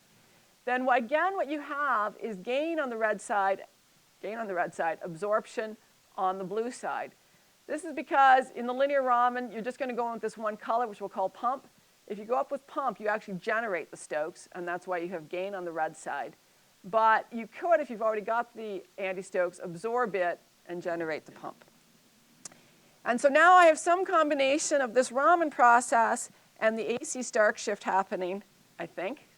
then again what you have is gain on the red side, absorption on the blue side. This is because in the linear Raman, you're just going to go in with this one color, which we'll call pump. If you go up with pump, you actually generate the Stokes, and that's why you have gain on the red side. But you could, if you've already got the anti-Stokes, absorb it and generate the pump. And so now I have some combination of this Raman process and the AC Stark shift happening, I think.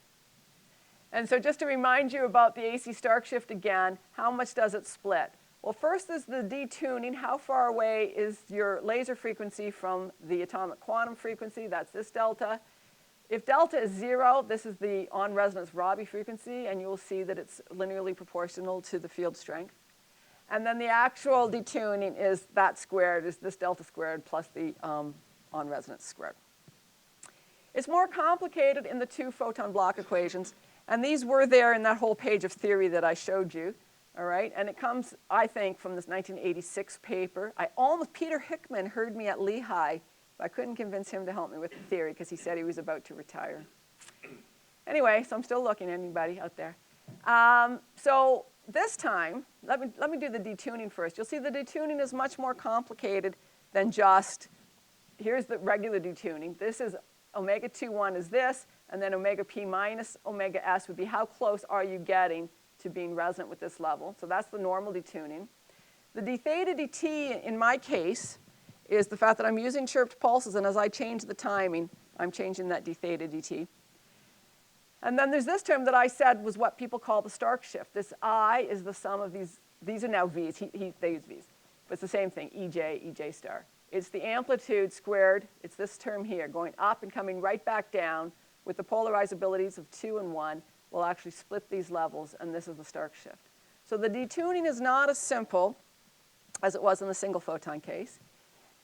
And so just to remind you about the AC Stark shift again, how much does it split? Well, first is the detuning. How far away is your laser frequency from the atomic quantum frequency? That's this delta. If delta is 0, this is the on-resonance Rabi frequency, and you will see that it's linearly proportional to the field strength. And then the actual detuning is that squared, is this delta squared plus the on-resonance squared. It's more complicated in the 2-photon block equations, and these were there in that whole page of theory that I showed you. All right, and it comes, I think, from this 1986 paper. Peter Hickman heard me at Lehigh, but I couldn't convince him to help me with the theory because he said he was about to retire. Anyway, so I'm still looking, anybody out there. So this time, let me do the detuning first. You'll see the detuning is much more complicated than just, here's the regular detuning. This is omega 2,1 is this, and then omega p minus omega s would be how close are you getting to being resonant with this level. So that's the normal detuning. The d theta dt in my case is the fact that I'm using chirped pulses, and as I change the timing, I'm changing that d theta dt. And then there's this term that I said was what people call the Stark shift. This I is the sum of these are now V's, they use V's, but it's the same thing, EJ star. It's the amplitude squared, it's this term here, going up and coming right back down with the polarizabilities of 2 and 1. We'll actually split these levels, and this is the Stark shift. So the detuning is not as simple as it was in the single photon case.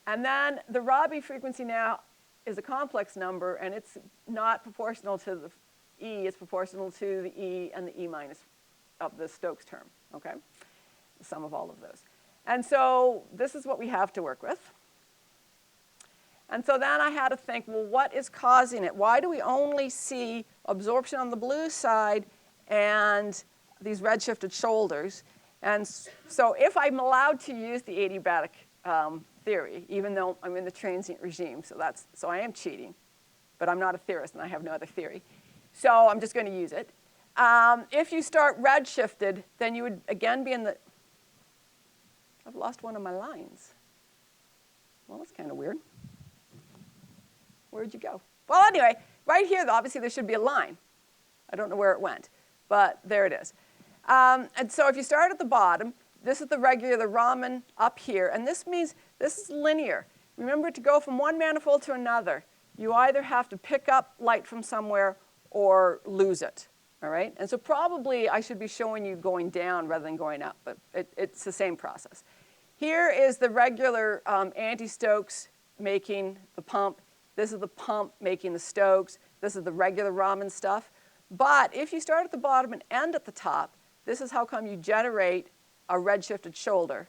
And then the Rabi frequency now is a complex number, and it's not proportional to the E, it's proportional to the E and the E minus of the Stokes term, okay? The sum of all of those. And so this is what we have to work with. And so then I had to think, well, what is causing it? Why do we only see absorption on the blue side and these redshifted shoulders? And so if I'm allowed to use the adiabatic theory, even though I'm in the transient regime, so I am cheating, but I'm not a theorist and I have no other theory. So I'm just going to use it. If you start redshifted, then you would again be in the, I've lost one of my lines. Well, that's kind of weird. Where'd you go? Well, anyway, right here, obviously, there should be a line. I don't know where it went, but there it is. And so if you start at the bottom, this is the regular, the Raman up here, and this means this is linear. Remember, to go from one manifold to another, you either have to pick up light from somewhere or lose it, all right? And so probably I should be showing you going down rather than going up, but it's the same process. Here is the regular anti-Stokes making the pump. This is the pump making the Stokes. This is the regular Raman stuff. But if you start at the bottom and end at the top, this is how come you generate a redshifted shoulder.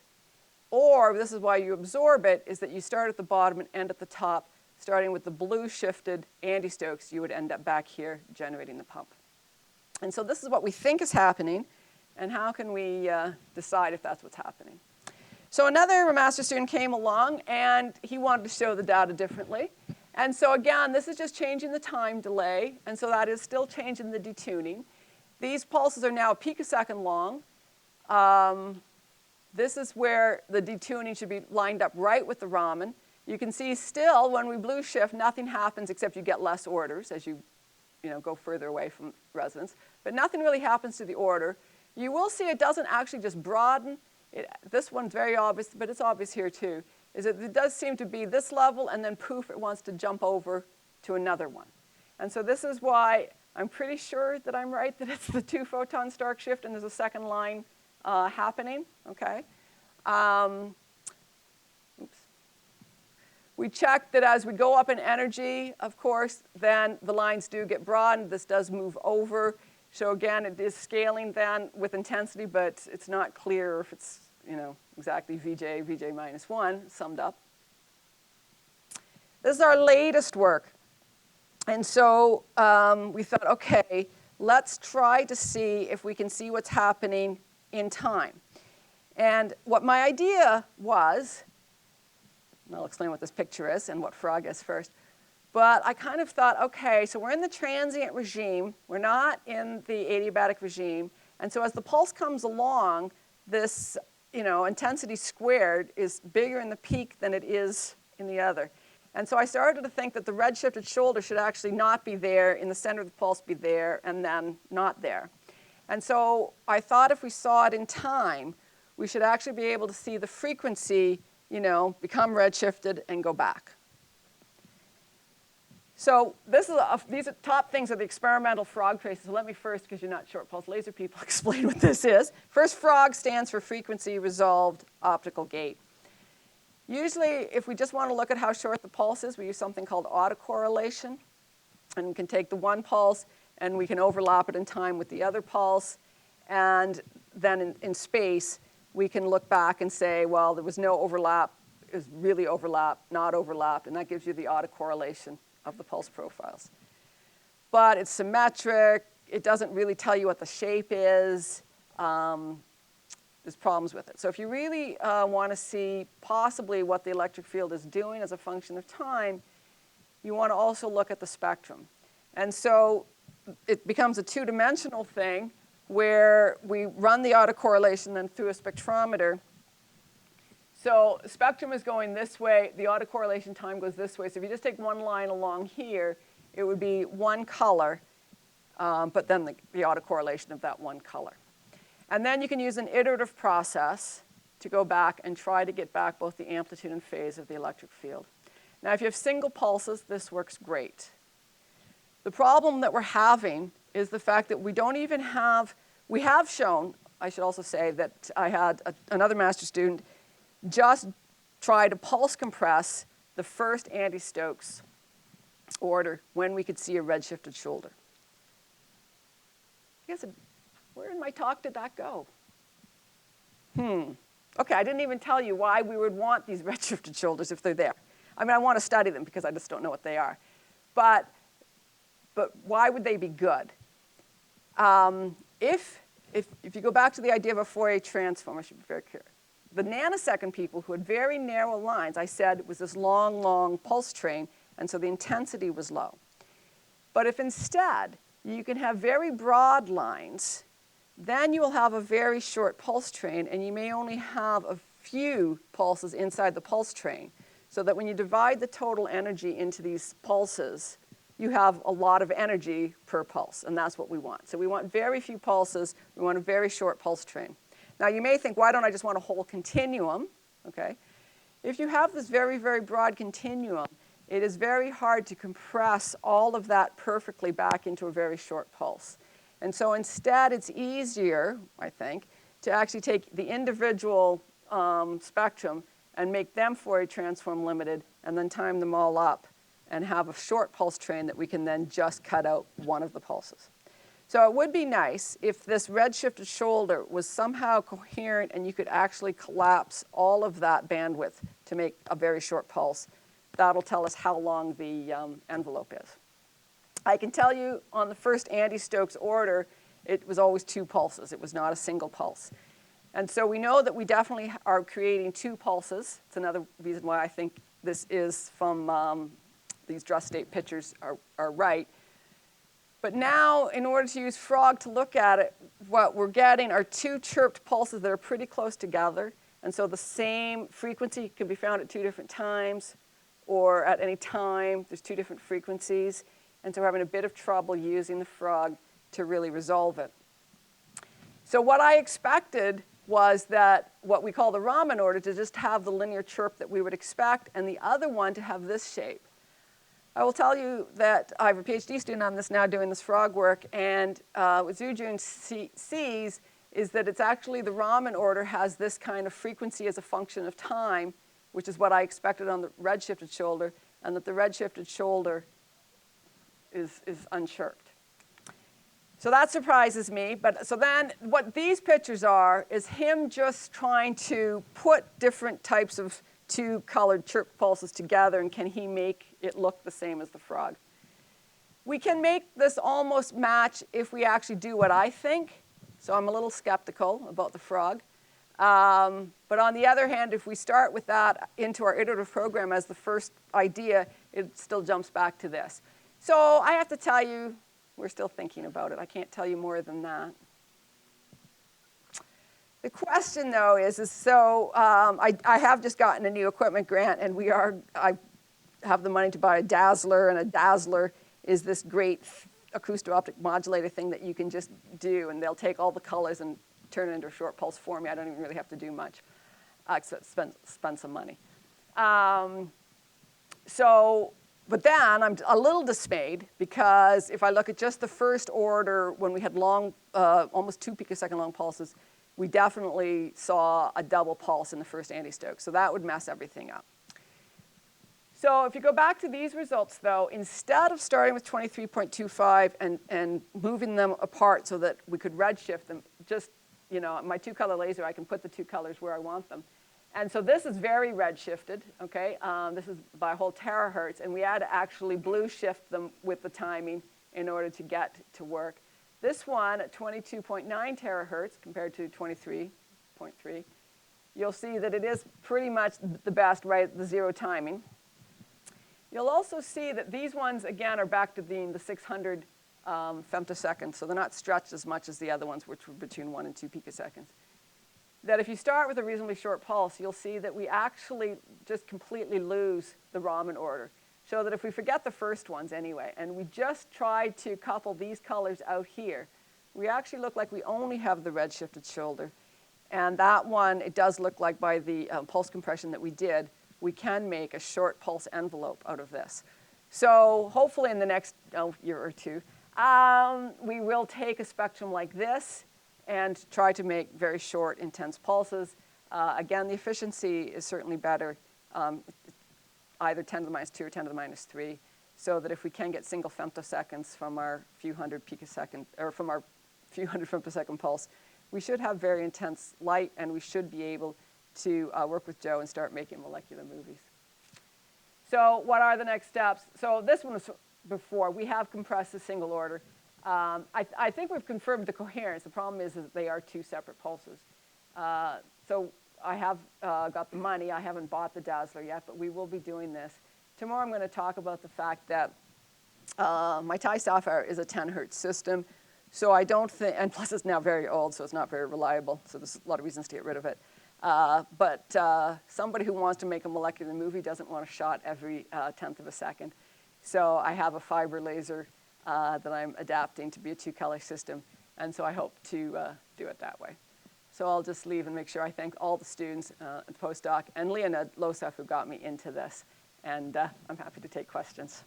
Or this is why you absorb it, is that you start at the bottom and end at the top. Starting with the blue shifted anti-Stokes, you would end up back here generating the pump. And so this is what we think is happening, and how can we decide if that's what's happening? So another master student came along, and he wanted to show the data differently. And so again, this is just changing the time delay, and so that is still changing the detuning. These pulses are now a picosecond long. This is where the detuning should be lined up right with the Raman. You can see still, when we blue shift, nothing happens except you get less orders as you go further away from resonance. But nothing really happens to the order. You will see it doesn't actually just broaden. This one's very obvious, but it's obvious here too, is that it does seem to be this level, and then poof, it wants to jump over to another one. And so this is why I'm pretty sure that I'm right, that it's the 2-photon Stark shift, and there's a second line happening, okay? Oops. We checked that as we go up in energy, of course, then the lines do get broadened. This does move over. So again, it is scaling then with intensity, but it's not clear if it's exactly VJ minus 1 summed up. This is our latest work. And so we thought, okay, let's try to see if we can see what's happening in time. And what my idea was, and I'll explain what this picture is and what frog is first, but I kind of thought, okay, so we're in the transient regime. We're not in the adiabatic regime. And so as the pulse comes along, this intensity squared is bigger in the peak than it is in the other. And so I started to think that the redshifted shoulder should actually not be there, in the center of the pulse be there, and then not there. And so I thought if we saw it in time, we should actually be able to see the frequency, become redshifted and go back. So these top things are the experimental frog traces. So let me first, because you're not short pulse laser people, explain what this is. First, frog stands for frequency resolved optical gate. Usually, if we just want to look at how short the pulse is, we use something called autocorrelation. And we can take the one pulse, and we can overlap it in time with the other pulse. And then in space, we can look back and say, well, there was no overlap. It was really overlap, not overlapped. And that gives you the autocorrelation of the pulse profiles. But it's symmetric. It doesn't really tell you what the shape is. There's problems with it. So if you really want to see possibly what the electric field is doing as a function of time, you want to also look at the spectrum. And so it becomes a two-dimensional thing where we run the autocorrelation then through a spectrometer. So the spectrum is going this way. The autocorrelation time goes this way. So if you just take one line along here, it would be one color, but then the autocorrelation of that one color. And then you can use an iterative process to go back and try to get back both the amplitude and phase of the electric field. Now, if you have single pulses, this works great. The problem that we're having is the fact that we have shown, I should also say that I had another master student just try to pulse compress the first anti-Stokes order when we could see a redshifted shoulder. I guess where in my talk did that go? Okay, I didn't even tell you why we would want these redshifted shoulders if they're there. I mean, I want to study them because I just don't know what they are. But why would they be good? If you go back to the idea of a Fourier transform, I should be very clear. The nanosecond people who had very narrow lines, I said it was this long, long pulse train, and so the intensity was low. But if instead you can have very broad lines, then you will have a very short pulse train, and you may only have a few pulses inside the pulse train, so that when you divide the total energy into these pulses, you have a lot of energy per pulse, and that's what we want. So we want very few pulses. We want a very short pulse train. Now, you may think, why don't I just want a whole continuum? Okay. If you have this very, very broad continuum, it is very hard to compress all of that perfectly back into a very short pulse. And so instead, it's easier, I think, to actually take the individual spectrum and make them Fourier transform limited and then time them all up and have a short pulse train that we can then just cut out one of the pulses. So it would be nice if this redshifted shoulder was somehow coherent and you could actually collapse all of that bandwidth to make a very short pulse. That'll tell us how long the envelope is. I can tell you on the first Andy-Stokes order, it was always 2 pulses. It was not a single pulse. And so we know that we definitely are creating 2 pulses. It's another reason why I think this is from these Druss state pictures are right. But now, in order to use frog to look at it, what we're getting are 2 chirped pulses that are pretty close together. And so the same frequency can be found at 2 different times, or at any time, there's 2 different frequencies. And so we're having a bit of trouble using the frog to really resolve it. So what I expected was that what we call the Raman order to just have the linear chirp that we would expect, and the other one to have this shape. I will tell you that I have a PhD student on this now doing this frog work, and what Zujun sees is that it's actually the Raman order has this kind of frequency as a function of time, which is what I expected on the redshifted shoulder, and that the redshifted shoulder is unchirped. So that surprises me. But so then what these pictures are is him just trying to put different types of 2 colored chirp pulses together, and can he make it look the same as the frog? We can make this almost match if we actually do what I think. So I'm a little skeptical about the frog. But on the other hand, if we start with that into our iterative program as the first idea, it still jumps back to this. So I have to tell you, we're still thinking about it. I can't tell you more than that. The question, though, is so I have just gotten a new equipment grant, and I have the money to buy a dazzler, and a dazzler is this great acousto-optic modulator thing that you can just do, and they'll take all the colors and turn it into a short pulse for me. I don't even really have to do much, except spend some money. But then I'm a little dismayed, because if I look at just the first order, when we had long, almost 2 picosecond long pulses, we definitely saw a double pulse in the first Andy-Stokes. So that would mess everything up. So if you go back to these results, though, instead of starting with 23.25 and moving them apart so that we could redshift them, just, my 2-color laser, I can put the 2 colors where I want them. And so this is very redshifted, okay? This is by a whole terahertz, and we had to actually blue shift them with the timing in order to get to work. This one at 22.9 terahertz compared to 23.3, you'll see that it is pretty much the best right at the 0 timing. You'll also see that these ones, again, are back to being the 600 femtoseconds, so they're not stretched as much as the other ones, which were between 1 and 2 picoseconds. That if you start with a reasonably short pulse, you'll see that we actually just completely lose the Raman order. So that if we forget the first ones anyway, and we just try to couple these colors out here, we actually look like we only have the redshifted shoulder. And that one, it does look like by the pulse compression that we did, we can make a short pulse envelope out of this. So hopefully in the next year or 2, we will take a spectrum like this and try to make very short, intense pulses. Again, the efficiency is certainly better, either 10 to the minus 2 or 10 to the minus 3, so that if we can get single femtoseconds from our few hundred picosecond, or from our few hundred femtosecond pulse, we should have very intense light, and we should be able to work with Joe and start making molecular movies. So what are the next steps? So this one was before. We have compressed a single order. I think we've confirmed the coherence. The problem is that they are 2 separate pulses. So I have got the money. I haven't bought the dazzler yet, but we will be doing this. Tomorrow I'm going to talk about the fact that my TIE Sapphire is a 10 hertz system. So I don't think, and plus it's now very old, so it's not very reliable. So there's a lot of reasons to get rid of it. But somebody who wants to make a molecular movie doesn't want a shot every 10th of a second. So I have a fiber laser that I'm adapting to be a 2-color system. And so I hope to do it that way. So I'll just leave and make sure I thank all the students at the postdoc and Leonid Losev, who got me into this. And I'm happy to take questions.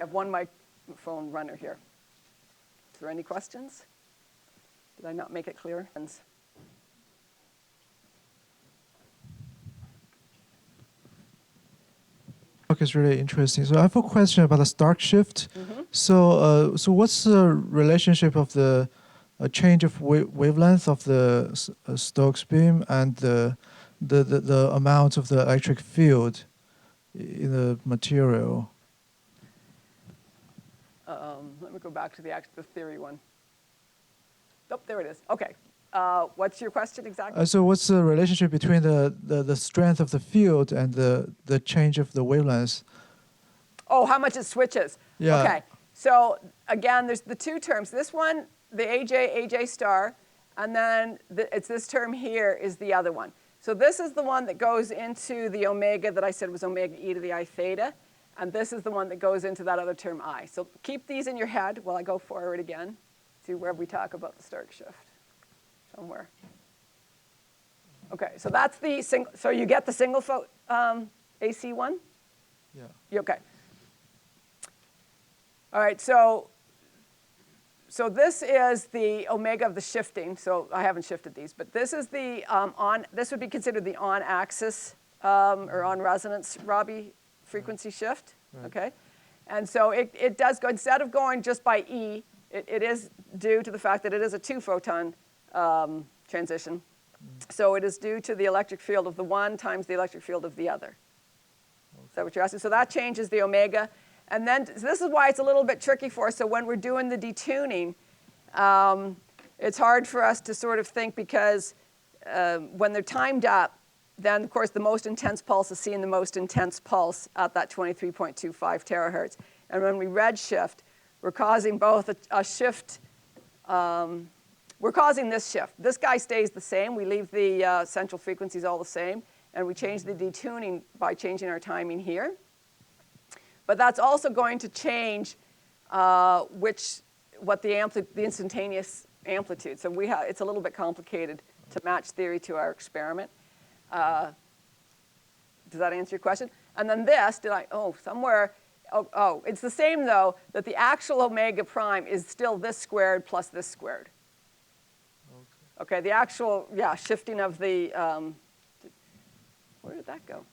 have one microphone runner here. Is there any questions? Did I not make it clear? Is really interesting. So I have a question about the Stark shift. So what's the relationship of the change of wavelength of the Stokes beam and the amount of the electric field in the material? Let me go back to the theory one. Oh, there it is. Okay. What's your question exactly? So what's the relationship between the strength of the field and the change of the wavelength? Oh, how much it switches. Yeah. Okay. So again, there's the two terms. This one, the AJ star, and then it's this term here is the other one. So this is the one that goes into the omega that I said was omega e to the I theta, and this is the one that goes into that other term I. So keep these in your head while I go forward again to where we talk about the Stark shift. Somewhere. Okay, so that's the single. So you get the single AC one? Yeah. Okay. All right, so this is the omega of the shifting. So I haven't shifted these, but this is the this would be considered the on-axis or on-resonance Rabi frequency shift. Right. Okay, and so it does go, instead of going just by E, it is due to the fact that it is a two-photon transition. So it is due to the electric field of the one times the electric field of the other. Okay. Is that what you're asking? So that changes the omega. And then so this is why it's a little bit tricky for us. So when we're doing the detuning, it's hard for us to sort of think because when they're timed up, then of course the most intense pulse is seeing the most intense pulse at that 23.25 terahertz. And when we redshift, we're causing both a shift. We're causing this shift. This guy stays the same. We leave the central frequencies all the same, and we change the detuning by changing our timing here. But that's also going to change what the instantaneous amplitude. So it's a little bit complicated to match theory to our experiment. Does that answer your question? And then this, it's the same though, that the actual omega prime is still this squared plus this squared. Okay, the actual, shifting of the, where did that go?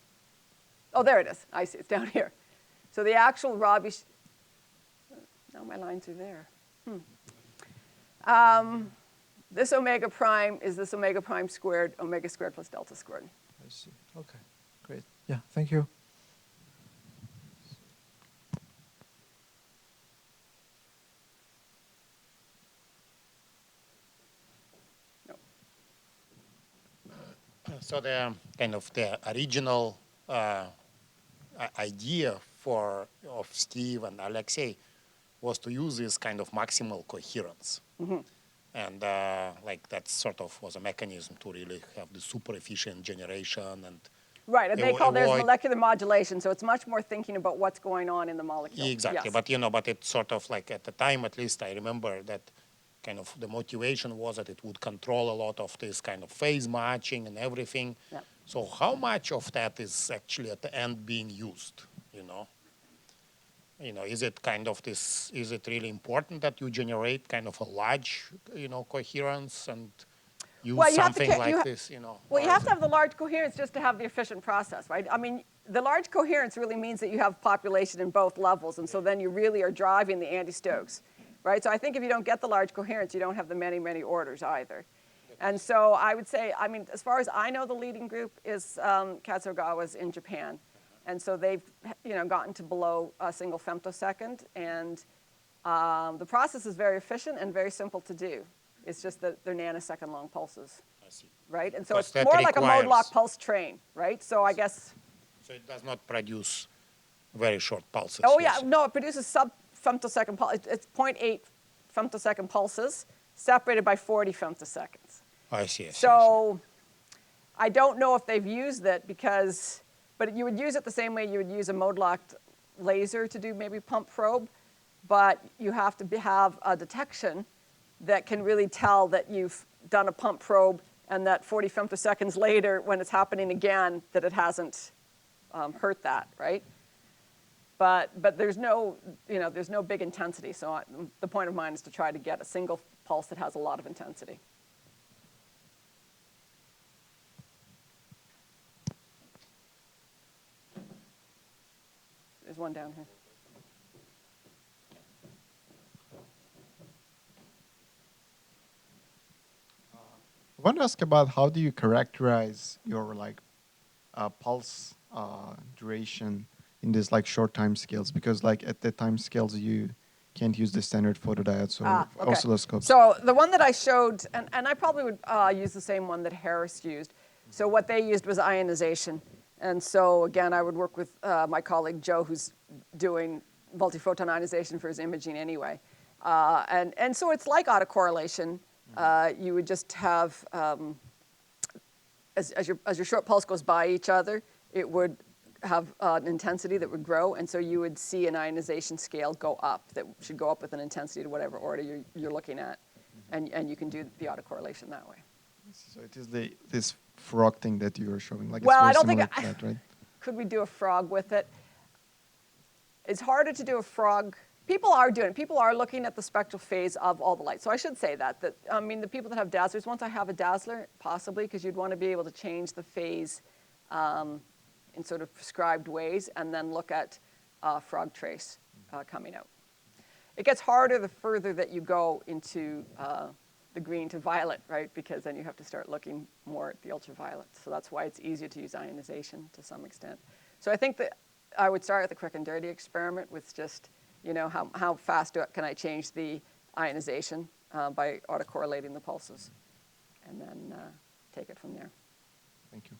Oh, there it is. I see, it's down here. So the actual Rabi, now my lines are there. This omega prime is this omega prime squared, omega squared plus delta squared. I see. Okay, great. Yeah, thank you. So the kind of the original idea of Steve and Alexei was to use this kind of maximal coherence. And that sort of was a mechanism to really have the super efficient generation and right, and they call theirs molecular modulation, so it's much more thinking about what's going on in the molecule. Exactly, yes. But it's sort of like at the time, at least I remember that kind of the motivation was that it would control a lot of this kind of phase matching and everything. Yep. So how much of that is actually at the end being used, is it kind of this, is it really important that you generate kind of a large, coherence and use something like this, Well, you have to have the large coherence just to have the efficient process, right? I mean, the large coherence really means that you have population in both levels, and so then you really are driving the anti-Stokes. Right? So I think if you don't get the large coherence, you don't have the many, many orders either. And so I would say, I mean, as far as I know, the leading group is Katsuogawa's in Japan. And so they've, gotten to below a single femtosecond. And the process is very efficient and very simple to do. It's just that they're nanosecond long pulses. I see. Right? And so it's more like a mode lock pulse train, right? So I guess. So it does not produce very short pulses. Oh, yeah. No, it produces femtosecond pulse. It's 0.8 femtosecond pulses separated by 40 femtoseconds. I see. So I don't know if they've used it but you would use it the same way you would use a mode-locked laser to do maybe pump probe, but you have to have a detection that can really tell that you've done a pump probe and that 40 femtoseconds later, when it's happening again, that it hasn't hurt that, right? but there's no, there's no big intensity. So the point of mine is to try to get a single pulse that has a lot of intensity. There's one down here. I want to ask about how do you characterize your pulse duration in these short time scales, because at the time scales you can't use the standard photodiodes or Okay. oscilloscopes. So the one that I showed, and I probably would use the same one that Harris used. So what they used was ionization. And so again, I would work with my colleague Joe, who's doing multiphoton ionization for his imaging anyway. And so it's like autocorrelation. You would just have, as your short pulse goes by each other, it would have an intensity that would grow, and so you would see an ionization scale go up that should go up with an intensity to whatever order you're looking at, and you can do the autocorrelation that way. So it is this frog thing that you were showing. Well, it's very I don't think similar to that, right? Could we do a frog with it? It's harder to do a frog. People are doing it. People are looking at the spectral phase of all the light. So I should say that I mean, the people that have dazzlers, once I have a dazzler, possibly, because you'd want to be able to change the phase in sort of prescribed ways, and then look at frog trace coming out. It gets harder the further that you go into the green to violet, right? Because then you have to start looking more at the ultraviolet. So that's why it's easier to use ionization to some extent. So I think that I would start with the quick and dirty experiment with just, how fast can I change the ionization by autocorrelating the pulses, and then take it from there. Thank you.